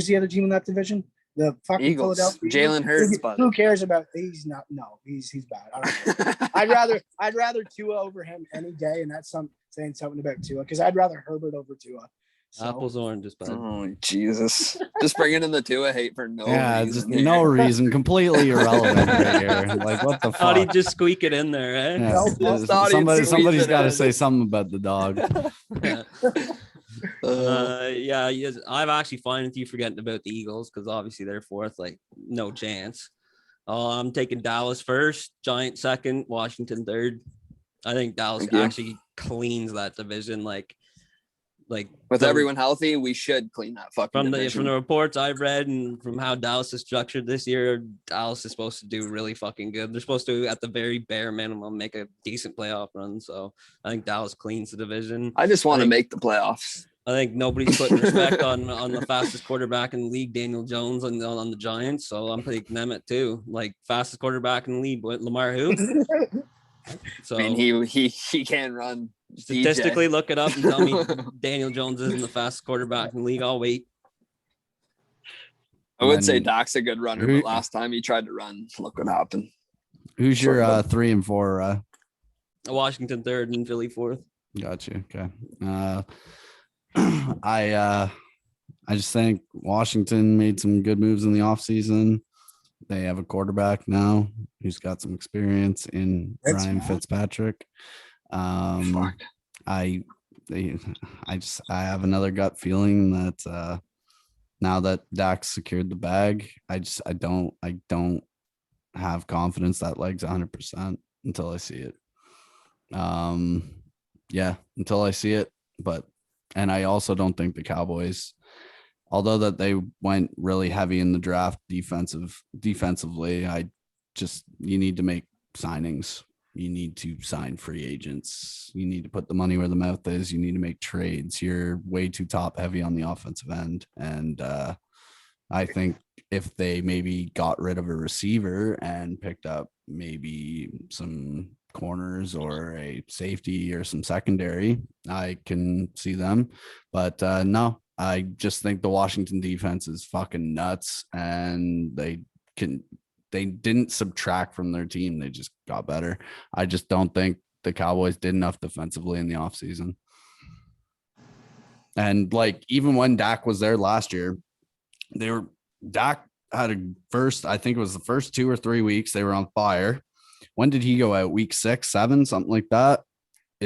the other team in that division? The fucking Eagles. Philadelphia Jalen Hurts, Who cares about? He's not. No, he's bad. I don't know. I'd rather Tua over him any day, and that's saying something about Tua, because I'd rather Herbert over Tua. So. Apples, oranges, bud. Oh, Jesus. Just bringing in the Tua hate for no reason. Just no reason. Completely irrelevant right here. Like, what the fuck? Thought he'd just squeak it in there, eh? Yeah. Somebody's got to say something about the dog. Yeah. I'm actually fine with you forgetting about the Eagles, because obviously they're fourth, like no chance. I'm taking Dallas first, Giants second, Washington third. I think Dallas actually cleans that division. Like with everyone healthy, we should clean that fucking division. From the reports I've read and from how Dallas is structured this year, Dallas is supposed to do really fucking good. They're supposed to, at the very bare minimum, make a decent playoff run. So I think Dallas cleans the division. I just want to make the playoffs. I think nobody's putting respect on the fastest quarterback in the league, Daniel Jones, on the Giants. So I'm taking them at 2. Like, fastest quarterback in the league, what, Lamar who? So I mean, he can run. Statistically, DJ. look it up and tell me Daniel Jones isn't the fastest quarterback in the league. I'll wait. I would say Doc's a good runner, but last time he tried to run, look what happened. Who's your 3 and 4? Washington third and Philly fourth. Got you. Okay. I just think Washington made some good moves in the offseason. They have a quarterback now who's got some experience in Ryan Fitzpatrick. I I have another gut feeling that now that Dak secured the bag, I don't have confidence that leg's 100% until I see it. Until I see it. And I also don't think the Cowboys, although that they went really heavy in the draft defensively, you need to make signings. You need to sign free agents. You need to put the money where the mouth is. You need to make trades. You're way too top heavy on the offensive end. And I think if they maybe got rid of a receiver and picked up maybe some corners or a safety or some secondary, I can see them. But no, I just think the Washington defense is fucking nuts, and they didn't subtract from their team. They just got better. I just don't think the Cowboys did enough defensively in the offseason. And like, even when Dak was there last year, Dak had I think it was the first 2 or 3 weeks they were on fire. When did he go out? Week 6, 7, something like that.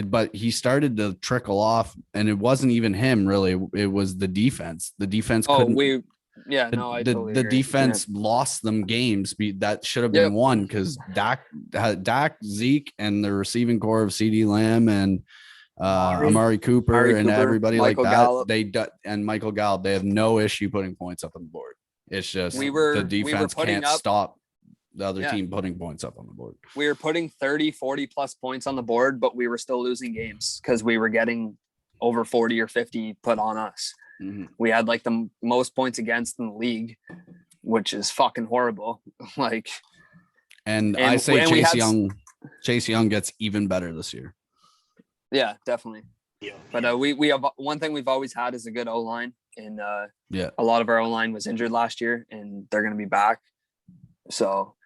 But he started to trickle off, and it wasn't even him really. It was the defense. The defense couldn't. The defense lost them games that should have been won because Dak, Zeke, and the receiving core of CeeDee Lamb and Amari Cooper and everybody Michael like that. Gallup. And Michael Gallup, they have no issue putting points up on the board. It's just the defense can't stop the other team putting points up on the board. We were putting 30, 40 plus points on the board, but we were still losing games because we were getting over 40 or 50 put on us. Mm-hmm. We had like the most points against in the league, which is fucking horrible. I say Chase Young gets even better this year. Yeah, definitely. Yeah. But we have one thing we've always had is a good O-line, and a lot of our O-line was injured last year, and they're going to be back. So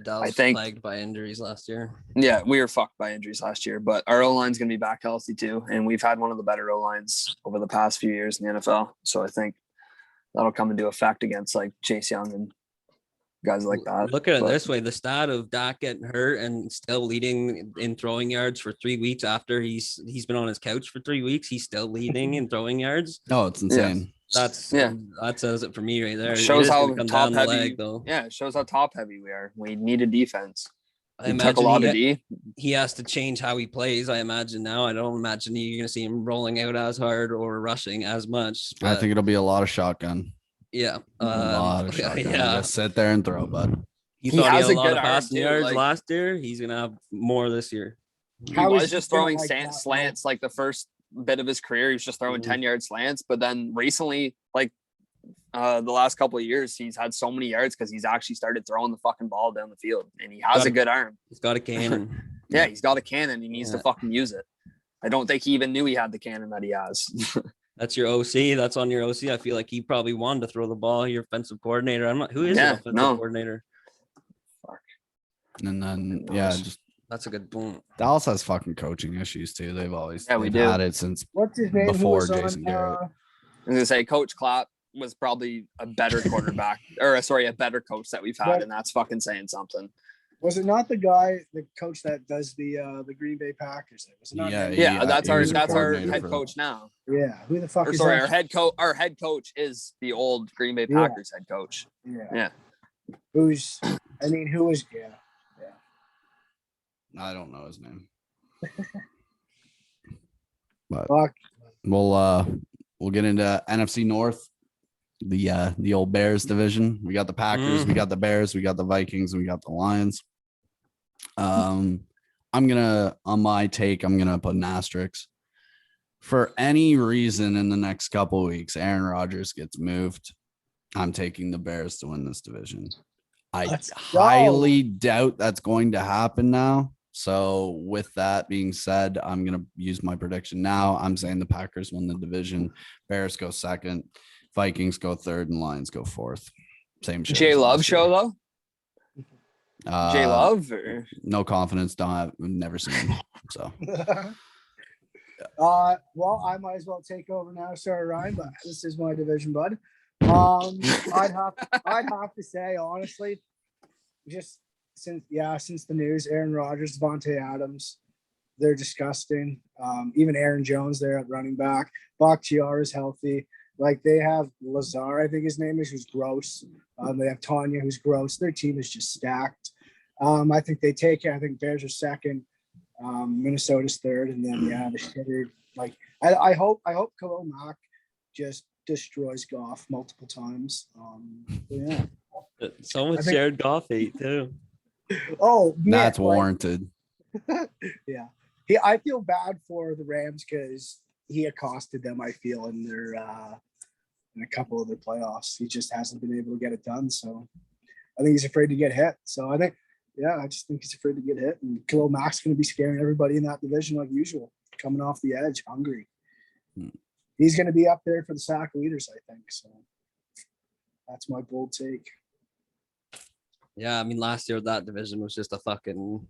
Dallas was plagued by injuries last year. Yeah, we were fucked by injuries last year, but our O-line's going to be back healthy too. And we've had one of the better O-lines over the past few years in the NFL. So I think that'll come into effect against like Chase Young and guys like that. Look at it this way. The stat of Dak getting hurt and still leading in throwing yards for 3 weeks after he's been on his couch for 3 weeks. He's still leading in throwing yards. Oh, it's insane. That says it for me right there. It shows how top heavy. It shows how top heavy we are. We need a defense. I imagine took a lot of D. He has to change how he plays. I imagine now. I don't imagine you're going to see him rolling out as hard or rushing as much. I think it'll be a lot of shotgun. Yeah, a lot of shotgun. Just sit there and throw, bud. He thought he had a lot of passing yards last year. He's going to have more this year. He was just throwing slants like the first bit of his career. He was just throwing 10-yard slants, but then recently, like the last couple of years, he's had so many yards because he's actually started throwing the fucking ball down the field, and he has a good arm. He's got a cannon. He's got a cannon. He needs to fucking use it. I don't think he even knew he had the cannon that he has. That's your OC. That's on your OC. I feel like he probably wanted to throw the ball. Your offensive coordinator. I'm not. Who is the offensive coordinator? Fuck. And then that's a good point. Dallas has fucking coaching issues too. They've always had it since before Jason Garrett. I was gonna say Coach Clapp was probably a better quarterback, a better coach that we've had, and that's fucking saying something. Was it not the coach that does the Green Bay Packers? Was it not that's our head coach now. Yeah, who the fuck is that? Our head coach. Our head coach is the old Green Bay Packers head coach. Yeah. Who is? Yeah. I don't know his name. But we'll get into NFC North, the old Bears division. We got the Packers, we got the Bears, we got the Vikings, and we got the Lions. On my take, I'm gonna put an asterisk. For any reason in the next couple of weeks, Aaron Rodgers gets moved, I'm taking the Bears to win this division. I highly doubt that's going to happen now. So with that being said, I'm going to use my prediction now. I'm saying the Packers win the division. Bears go second. Vikings go third, and Lions go fourth. Same show. J Love show though. J Love. No confidence. Never seen him. So. Well, I might as well take over now. Sorry, Ryan, but this is my division, bud. I'd have to say honestly, just since the news, Aaron Rodgers, Devontae Adams, they're disgusting. Even Aaron Jones there at running back. Bakhtiar is healthy. Like they have Lazar, I think his name is, who's gross. They have Tanya, who's gross. Their team is just stacked. I think they take it. I think Bears are second. Minnesota's third, and then the shitter. Like I hope Khalil Mack just destroys Goff multiple times. Yeah. So much shared Goff hate too. Oh, man, that's warranted. Yeah. I feel bad for the Rams because he accosted them, I feel, in their in a couple of their playoffs. He just hasn't been able to get it done. So I think he's afraid to get hit. So I just think he's afraid to get hit. And Khalil Mack's going to be scaring everybody in that division like usual, coming off the edge, hungry. He's going to be up there for the sack leaders, I think. So that's my bold take. Yeah, I mean, last year that division was just a fucking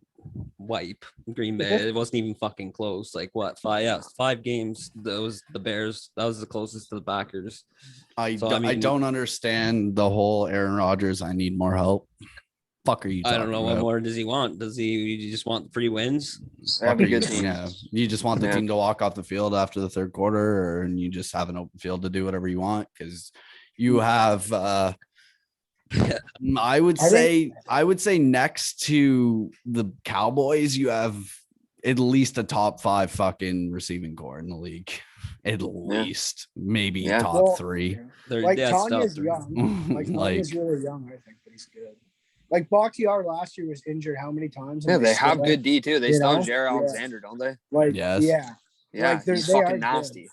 wipe. Green Bay, it wasn't even fucking close. Like what? 5 games. That was the Bears. That was the closest to the Packers. I don't understand the whole Aaron Rodgers. I need more help. Fuck are you? I don't know about? What more does he want? Does he just want 3 wins? Have a good team. Yeah, you just want the team to walk off the field after the third quarter, and you just have an open field to do whatever you want because you have. I would say next to the Cowboys, you have at least a top 5 fucking receiving core in the league. At least, maybe top 3. Like Tanya's young. Like Tanya's really young, I think, but he's good. Like Bakhtiar last year was injured how many times? Yeah, they have good D too. They still have Jared Alexander, don't they? Like yes. Yeah, like he's fucking nasty. Good.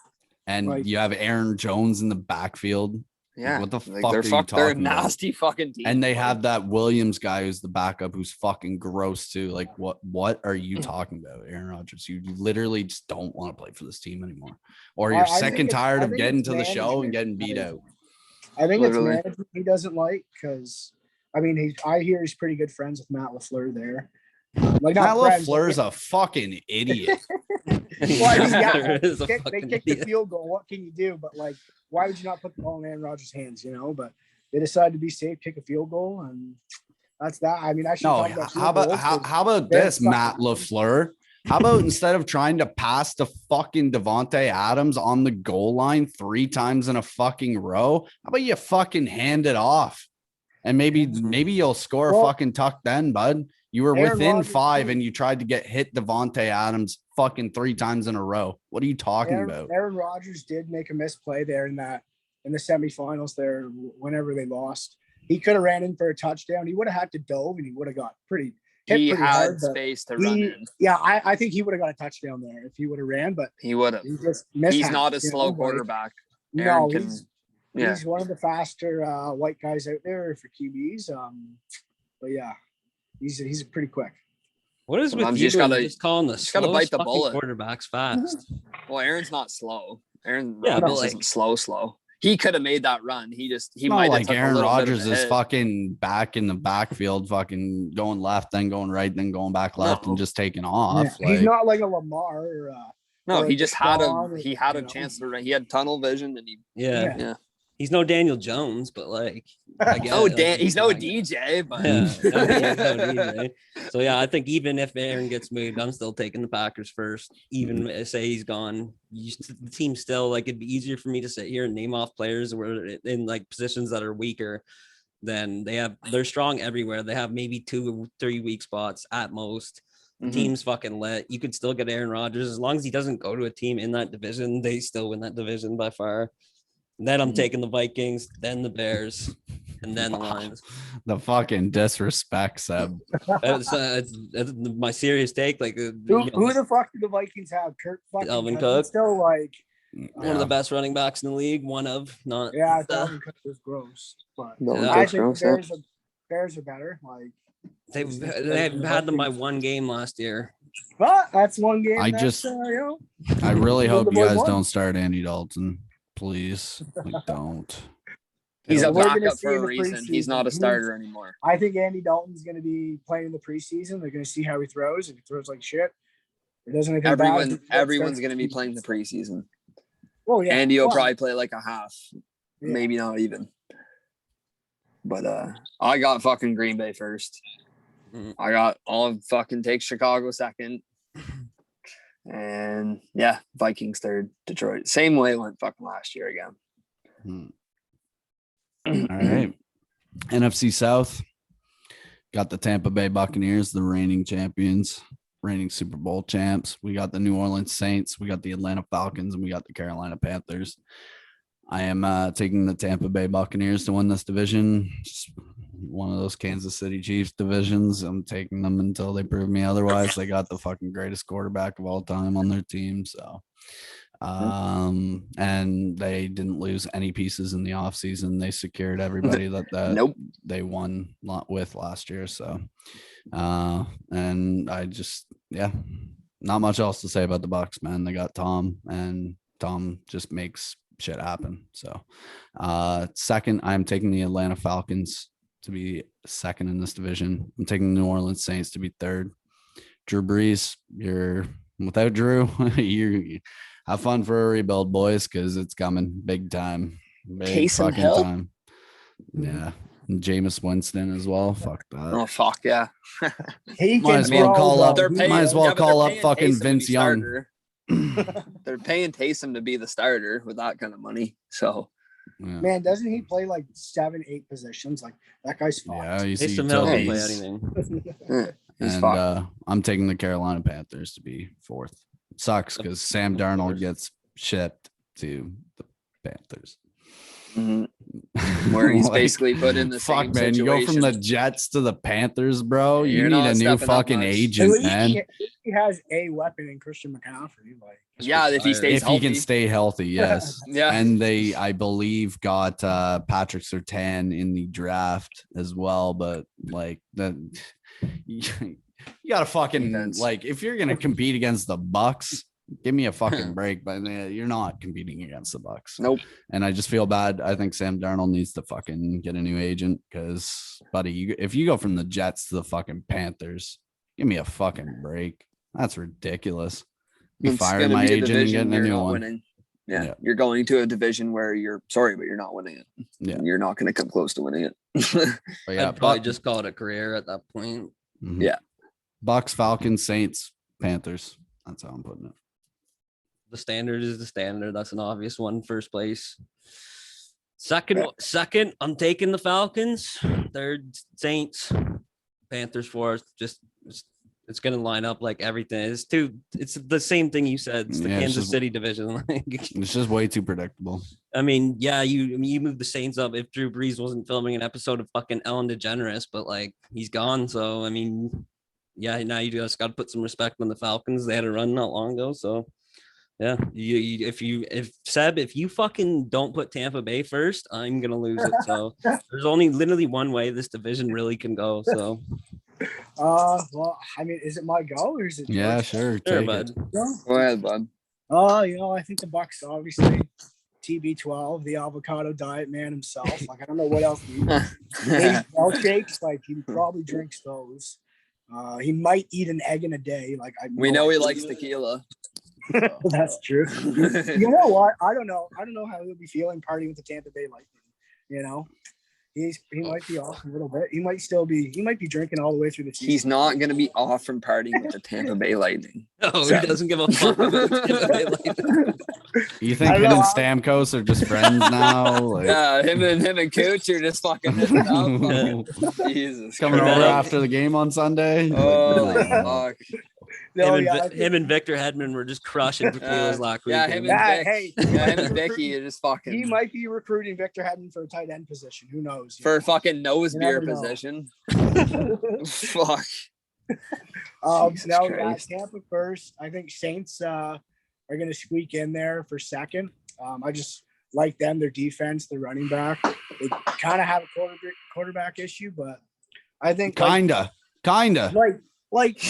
And like, you have Aaron Jones in the backfield. Yeah, what the fuck they're a nasty fucking team. And they have that Williams guy who's the backup who's fucking gross too. Like what are you talking about, Aaron Rodgers? You literally just don't want to play for this team anymore, or you're sick and tired of getting to the show and getting beat out. I think it's management he doesn't like because I mean I hear he's pretty good friends with Matt LaFleur there. Like Matt LaFleur's a fucking idiot. Well, I mean, they kicked the field goal. What can you do? But like, why would you not put the ball in Aaron Rodgers' hands? You know, but they decided to be safe, kick a field goal, and that's that. I mean, I should. How about this, Matt LaFleur? How about instead of trying to pass to fucking Devontae Adams on the goal line 3 times in a fucking row, how about you fucking hand it off, and maybe you'll score a fucking tuck then, bud. You were within 5 and you tried to get hit Devontae Adams fucking 3 times in a row. What are you talking about? Aaron Rodgers did make a misplay there in the semifinals there whenever they lost. He could have ran in for a touchdown. He would have had to dove and he would have got pretty He had hard, space to run in. Yeah, I think he would have got a touchdown there if he would have ran, but he would have. He's not a slow quarterback. No, he's one of the faster white guys out there for QBs. But yeah. He's pretty quick. What is with you just calling the slow bite the bullet quarterbacks fast? Well, Aaron's not slow. Aaron isn't slow. He could have made that run. He might have took Aaron Rodgers is fucking back in the backfield, fucking going left, then going right, then going back left, and just taking off. Yeah. He's not like a Lamar or no, he just had a chance to run. He had tunnel vision and yeah. He's no Daniel Jones, but like I guess, he's no DJ, but he's no DJ. So yeah, I think even if Aaron gets moved, I'm still taking the Packers first. Even say he's gone, the team still like it'd be easier for me to sit here and name off players where in like positions that are weaker than they're strong everywhere. They have maybe 2 or 3 weak spots at most. The team's fucking lit. You could still get Aaron Rodgers as long as he doesn't go to a team in that division. They still win that division by far. Then I'm taking the Vikings, then the Bears, and then the Lions. The fucking disrespect, Seb. It's my serious take. Like, who the fuck do the Vikings have? Kirk fucking Alvin Cook. Still like one of the best running backs in the league. One of not. Yeah, Alvin Cook was gross, but I think Bears are better. Like they've had them by 1 game last year. But that's 1 game. I really hope you guys don't start Andy Dalton. Please, don't. He's a backup for a reason. He's not a starter anymore. I think Andy Dalton's going to be playing in the preseason. They're going to see how he throws. If he throws like shit, it doesn't. Everyone's going to be playing the preseason. Well, yeah. Andy will probably play like a half, maybe not even. But I got fucking Green Bay first. I'll fucking take Chicago second. And yeah, Vikings third, Detroit. Same way it went fucking last year again. All right. NFC South. Got the Tampa Bay Buccaneers, the reigning champions, reigning Super Bowl champs. We got the New Orleans Saints. We got the Atlanta Falcons, and we got the Carolina Panthers. I am taking the Tampa Bay Buccaneers to win this division. Just one of those Kansas City Chiefs divisions. I'm taking them until they prove me otherwise. They got the fucking greatest quarterback of all time on their team. So, and they didn't lose any pieces in the offseason. They secured everybody that they won with last year. So, and I just, not much else to say about the Bucs, man. They got Tom, and Tom just makes shit happen. So, second, I'm taking the Atlanta Falcons to be second in this division. I'm taking the New Orleans Saints to be third. Drew Brees, you're without Drew, you have fun for a rebuild, boys, because it's coming big time. Big fucking time. Yeah. And Jameis Winston as well. Fuck that. Oh fuck yeah. Might as well call up fucking Vince Young. They're paying Taysom to be the starter with that kind of money. So man, doesn't he play like 7-8 positions? Like that guy's fine. Yeah, you see Taysom Hill can play anything. and I'm taking the Carolina Panthers to be fourth. Sucks because Sam Darnold gets shipped to the Panthers. Where he's basically put in the same man. situation. You go from the Jets to the Panthers, bro. You need a new fucking agent, man. He has a weapon in Christian McCaffrey. Like, yeah, if he stays healthy. If he can stay healthy, yes. Yeah. And they, I believe, got Patrick Surtain in the draft as well. But like that, you gotta fucking like if you're gonna compete against the Bucks. Give me a fucking break, but you're not competing against the Bucks. Nope. And I just feel bad. I think Sam Darnold needs to fucking get a new agent because, buddy, if you go from the Jets to the fucking Panthers, give me a fucking break. That's ridiculous. You firing my agent and getting a new one. Yeah, you're going to a division where you're sorry, but you're not winning it. Yeah, you're not going to come close to winning it. I'd probably just call it a career at that point. Mm-hmm. Yeah, Bucks, Falcons, Saints, Panthers. That's how I'm putting it. The standard is the standard. That's an obvious one. First place. Second, I'm taking the Falcons. Third, Saints. Panthers fourth. Just it's gonna line up like everything. It's the same thing you said. It's the Kansas City division. It's just way too predictable. I mean, yeah, you moved the Saints up if Drew Brees wasn't filming an episode of fucking Ellen DeGeneres, but like he's gone. So I mean, yeah, now you just got to put some respect on the Falcons. They had a run not long ago, so. Yeah, if you fucking don't put Tampa Bay first, I'm gonna lose it. So there's only literally one way this division really can go. So, well, I mean, is it my go or is it? Yeah, sure, bud. Go ahead, bud. I think the Bucks obviously TB12, the avocado diet man himself. Like I don't know what else he eats. Milkshakes, like he probably drinks those. He might eat an egg in a day. Like we know he likes tequila. That's true. You know what? I don't know how he'll be feeling partying with the Tampa Bay Lightning. You know, he might be off a little bit. He might be drinking all the way through the season. He's not going to be off from partying with the Tampa Bay Lightning. No, he doesn't give a fuck about the Tampa Bay Lightning. You think him and Stamkos are just friends now? Like... Yeah, him and Cooch are just fucking hitting up. Jesus, coming over after the game on Sunday. Oh fuck. Him and Victor Hedman were just crushing tequilas last week. Yeah, him and Vicky are just fucking. He might be recruiting Victor Hedman for a tight end position. Who knows? For a fucking nose beer position. Fuck. Now we got Tampa first. I think Saints are going to squeak in there for second. I just like them, their defense, their running back. They kind of have a quarterback issue, but I think kinda. Like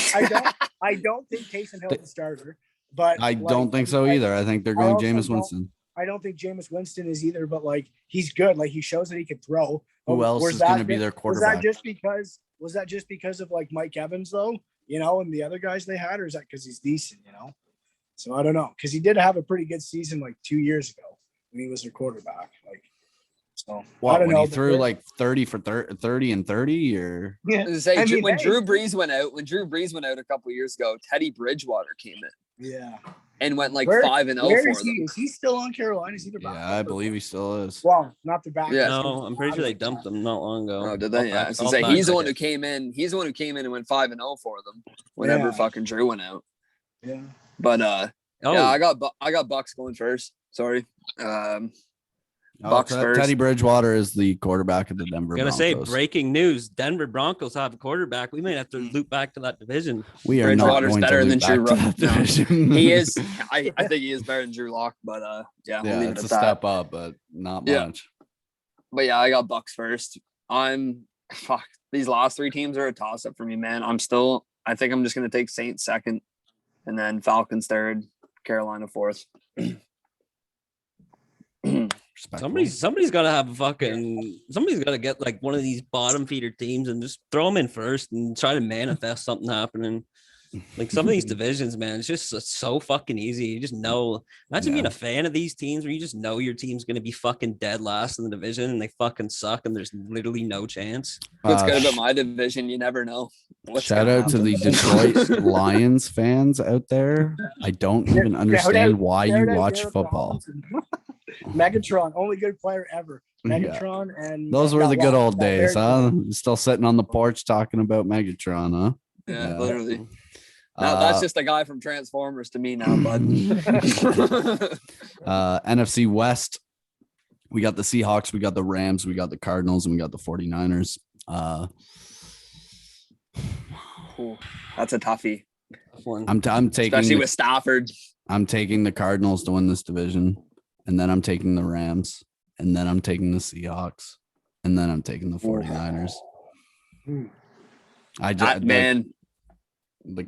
I don't think Taysom Hill's the starter, but I don't think so either. I think they're going Jameis Winston. I don't think Jameis Winston is either, but like he's good. Like he shows that he could throw. Who else is going to be their quarterback? Was that just because of like Mike Evans though, you know, and the other guys they had, or is that because he's decent, you know? So I don't know, because he did have a pretty good season like 2 years ago when he was their quarterback. Like, so I don't know. He threw like 30 for 30 and 30, or when Drew Brees went out a couple of years ago, Teddy Bridgewater came in. Yeah. and went like Where- 5-0 Where for is he? them. Is he still on Carolina? Is he the Yeah, backup I or believe he what? still is. Well, not the backup. Yeah. No, I'm pretty sure they dumped him not long ago. Oh, did they? Yeah. So say he's the one who came in. He's the one who came in and went 5-0 for them whenever fucking Drew went out. Yeah. But Oh, yeah, I got Bucks going first. Sorry. Bucks first. Teddy Bridgewater is the quarterback of the Denver gonna Broncos. say breaking news: Denver Broncos have a quarterback. We may have to loop back to that division. We are not Bridgewater's going better to than loop back Drew to Lock. that No. division. He is. I think he is better than Drew Lock, but yeah, we'll Yeah, leave it's it a at that. step up, but not Yeah. much. But yeah, I got Bucks first. These last 3 teams are a toss up for me, man. I think I'm just gonna take Saints second, and then Falcons third, Carolina fourth. Somebody's got to have somebody's got to get like one of these bottom feeder teams and just throw them in first and try to manifest something happening. Like some of these divisions, man, it's just so fucking easy. You just know. Imagine being a fan of these teams where you just know your team's going to be fucking dead last in the division and they fucking suck and there's literally no chance. What's good about my division? You never know. Shout out to the Detroit Lions fans out there. I don't even understand why you watch football. Megatron, only good player ever. Megatron and those were the good old days, huh? Good. Still sitting on the porch talking about Megatron, huh? Yeah. Literally. No, that's just a guy from Transformers to me now, bud. NFC West, we got the Seahawks, we got the Rams, we got the Cardinals, and we got the 49ers. That's a toughie. I'm taking, especially with Stafford. I'm taking the Cardinals to win this division, and then I'm taking the Rams, and then I'm taking the Seahawks, and then I'm taking the 49ers. The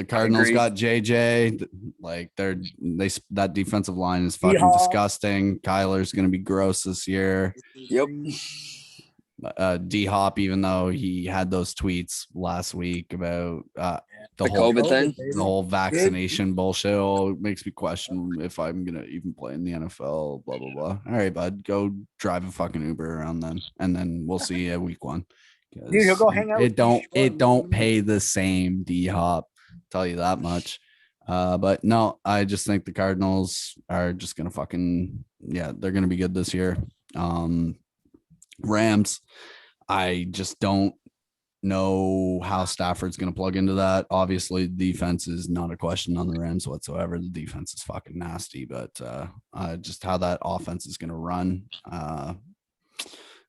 Cardinals got JJ. Like that defensive line is fucking disgusting. Kyler's gonna be gross this year. Yep. D Hop, even though he had those tweets last week about the whole COVID thing, the whole vaccination bullshit, it makes me question if I'm gonna even play in the NFL. Blah blah blah. All right, bud, go drive a fucking Uber around then, and then we'll see you at week 1. Dude, he'll go hang out. It don't pay the same, D Hop. Tell you that much. But no, I just think the Cardinals are just gonna they're gonna be good this year. Rams, I just don't know how Stafford's gonna plug into that. Obviously, the defense is not a question on the Rams whatsoever. The defense is fucking nasty, but just how that offense is gonna run.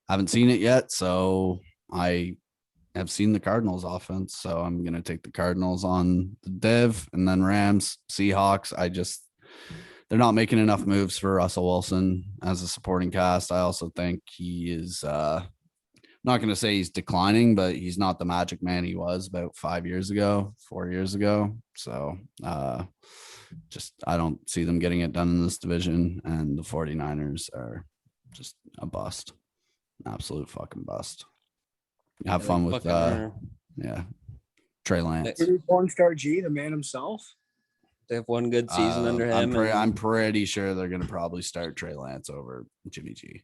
Haven't seen it yet, so I have seen the Cardinals offense, so I'm going to take the Cardinals on the div, and then Rams, Seahawks. They're not making enough moves for Russell Wilson as a supporting cast. I also think he is not going to say he's declining, but he's not the magic man he was about 4 years ago. So I don't see them getting it done in this division, and the 49ers are just a bust, an absolute fucking bust. Have fun with Trey Lance. Pornstar G, the man himself. They have one good season under him. I'm pretty sure they're going to probably start Trey Lance over Jimmy G.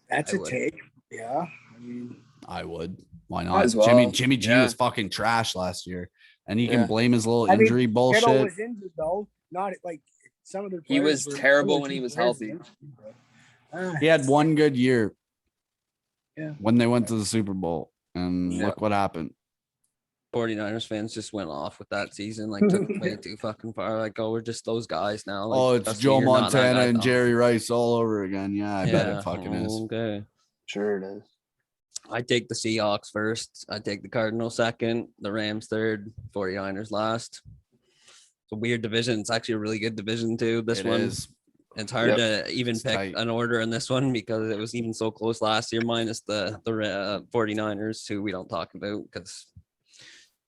That's a take. Yeah. I mean, I would. Why not? Well. Jimmy G was fucking trash last year, and he can blame his little injury bullshit. Kittle was injured though. Not like some of the. He was terrible when he was healthy. He had one good year. Yeah. When they went to the Super Bowl. And look what happened. 49ers fans just went off with that season, like took it way too fucking far. Like, we're just those guys now. Like, it's Joe Montana and Jerry Rice all over again. Yeah, I bet it fucking is. Okay. Sure it is. I take the Seahawks first. I take the Cardinals second, the Rams third, 49ers last. It's a weird division. It's actually a really good division too. This one is. It's hard to even pick an order in this one because it was even so close last year, minus the 49ers, who we don't talk about because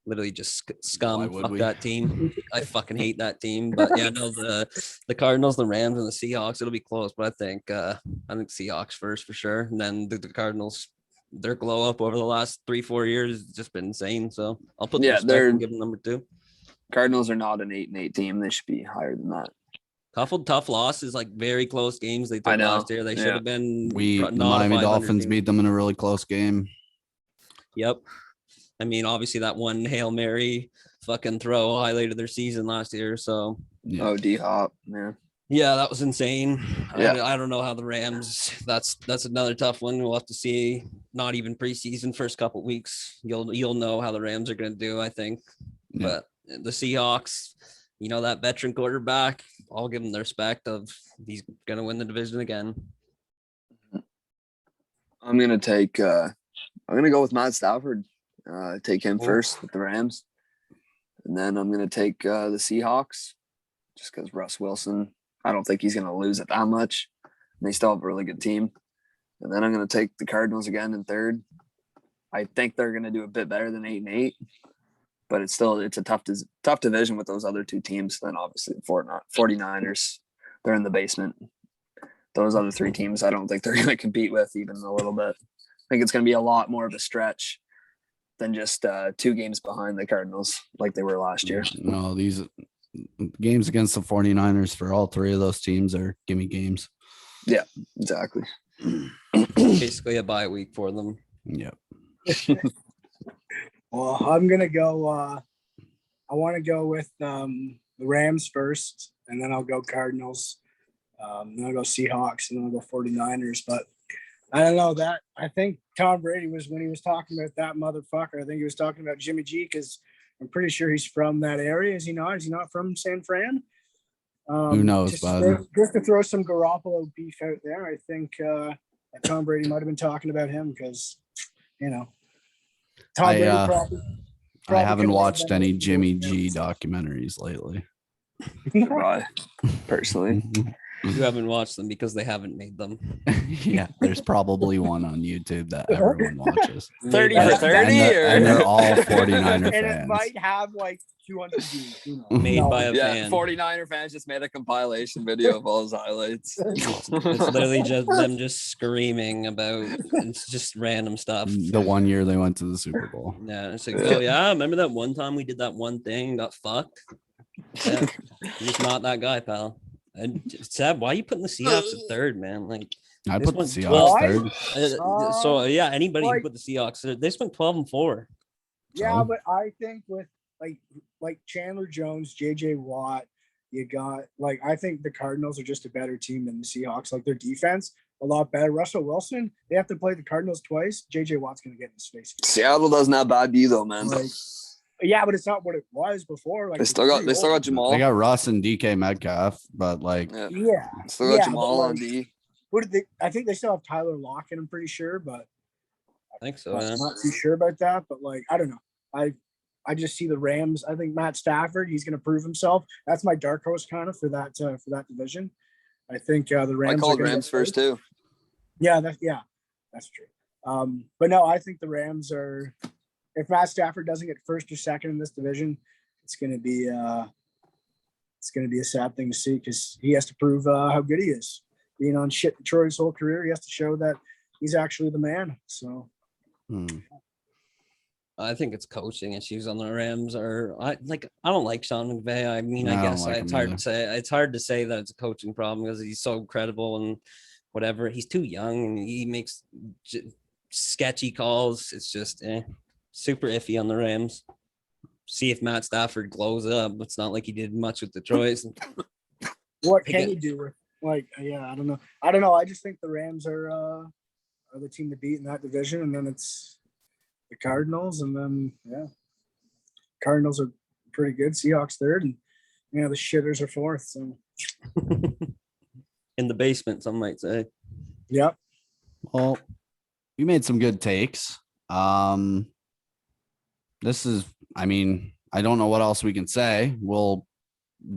literally just scum. Fuck that team. I fucking hate that team. But yeah, no, the Cardinals, the Rams, and the Seahawks, it'll be close. But I think Seahawks first for sure, and then the Cardinals. Their glow up over the last 3-4 years has just been insane. So I'll put they're give them number 2. Cardinals are not an 8-8 team. They should be higher than that. Tough losses, like very close games they took last year. They should have been. The Miami Dolphins beat them in a really close game. Yep. I mean, obviously that one Hail Mary fucking throw highlighted their season last year. So Yeah. Oh, D-Hop, man. Yeah, that was insane. Yeah. I don't know how the Rams. That's another tough one. We'll have to see. Not even preseason, first couple weeks. You'll know how the Rams are going to do, I think. Yeah. But the Seahawks, that veteran quarterback, I'll give him the respect of he's going to win the division again. I'm gonna go with Matt Stafford. Take him first with the Rams, and then I'm gonna take the Seahawks, just because Russ Wilson. I don't think he's gonna lose it that much. And they still have a really good team. And then I'm gonna take the Cardinals again in third. I think they're gonna do a bit better than 8-8, but it's a tough division with those other two teams. Then obviously the 49ers, they're in the basement. Those other three teams, I don't think they're going to compete with even a little bit. I think it's going to be a lot more of a stretch than just 2 games behind the Cardinals like they were last year. No, these games against the 49ers for all 3 of those teams are gimme games. Yeah, exactly. Basically a bye week for them. Yep. Well, I'm going to go. I want to go with the Rams first, and then I'll go Cardinals. Then I'll go Seahawks, and then I'll go 49ers. But I don't know that. I think Tom Brady was, when he was talking about that motherfucker, I think he was talking about Jimmy G, because I'm pretty sure he's from that area. Is he not? Is he not from San Fran? Who knows, bud? Just to throw some Garoppolo beef out there, I think Tom Brady might have been talking about him because, Tom Brady probably I haven't watched any Jimmy G documentaries lately. Personally. You haven't watched them because they haven't made them. Yeah, there's probably one on YouTube that everyone watches. 30 for 30? And they're all 49er and fans. it might have like 200 views. Made by a fan. 49er fans just made a compilation video of all his highlights. It's literally just them just screaming about it's just random stuff. The one year they went to the Super Bowl. Yeah, it's like, oh yeah, remember that one time we did that one thing and got fucked? Yeah, you're just not that guy, pal. And Seb, why are you putting the Seahawks at third, man? Like I this put the one's Seahawks third. So yeah, anybody can put the Seahawks. They went 12-4. Yeah, but I think with like Chandler Jones, JJ Watt, you got I think the Cardinals are just a better team than the Seahawks. Like their defense, a lot better. Russell Wilson, they have to play the Cardinals twice. JJ Watt's gonna get in his face. Seattle doesn't have bad D though, man. Yeah, but it's not what it was before. Like they still got Jamal. They got Russ and DK Metcalf, but still got Jamal on D. What did they? I think they still have Tyler Lockett. I'm pretty sure, but I think so. I'm not too sure about that. But I don't know. I just see the Rams. I think Matt Stafford. He's going to prove himself. That's my dark horse kind of for that division. I think the Rams. I called Rams first too. Yeah, that's true. But no, I think the Rams are. If Matt Stafford doesn't get first or second in this division, it's going to be a sad thing to see because he has to prove how good he is. Being on shit Detroit's whole career, he has to show that he's actually the man. So, I think it's coaching issues on the Rams. I don't like Sean McVay. I mean, I guess it's hard to say. It's hard to say that it's a coaching problem because he's so credible and whatever. He's too young and he makes sketchy calls. It's just super iffy on the Rams. See if Matt Stafford glows up. It's not like he did much with Detroit. What can you do with I don't know. I just think the Rams are the team to beat in that division, and then it's the Cardinals, and then Cardinals are pretty good. Seahawks third, and the shitters are fourth. So in the basement, some might say. Yep. Well, you made some good takes. This is, I don't know what else we can say. We'll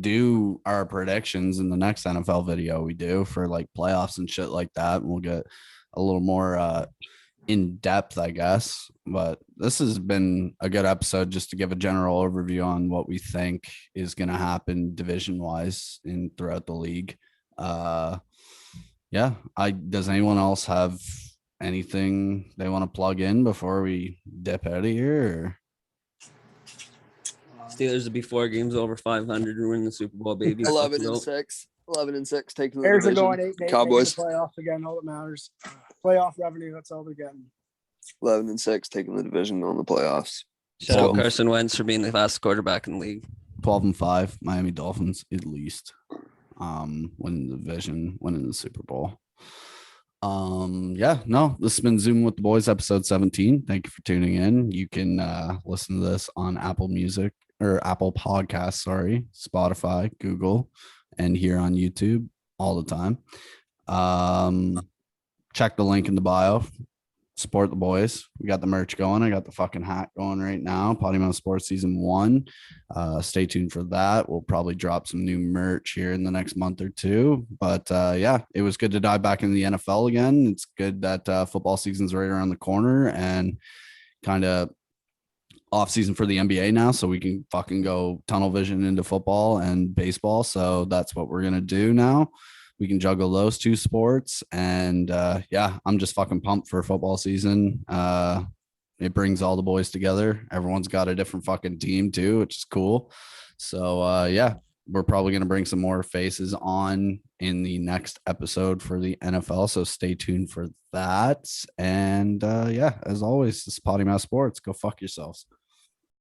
do our predictions in the next NFL video we do for playoffs and shit like that. And we'll get a little more in depth, I guess. But this has been a good episode just to give a general overview on what we think is going to happen division wise throughout the league. Does anyone else have anything they want to plug in before we dip out of here? Or? Steelers will be 4 games over 500 and win the Super Bowl, baby. 11-6. 11-6 taking the Bears division. are going 8-8. Cowboys playoffs again. All that matters. Playoff revenue. That's all they're getting. 11-6 taking the division on the playoffs. Shout out Carson Wentz for being the fastest quarterback in the league. 12-5, Miami Dolphins at least. Winning the division, winning the Super Bowl. This has been Zoom with the Boys, episode 17. Thank you for tuning in. You can listen to this on Apple Music or Apple Podcasts, Spotify, Google, and here on YouTube all the time. Check the link in the bio. Support the boys. We got the merch going. I got the fucking hat going right now. Potty Mouth Sports Season 1. Stay tuned for that. We'll probably drop some new merch here in the next month or two. But it was good to dive back in the NFL again. It's good that football season's right around the corner and kind of off season for the NBA now. So we can fucking go tunnel vision into football and baseball. So that's what we're going to do now. We can juggle those two sports. And I'm just fucking pumped for football season. It brings all the boys together. Everyone's got a different fucking team too, which is cool. So we're probably going to bring some more faces on in the next episode for the NFL. So stay tuned for that. And as always, this is Potty Mouth Sports. Go fuck yourselves.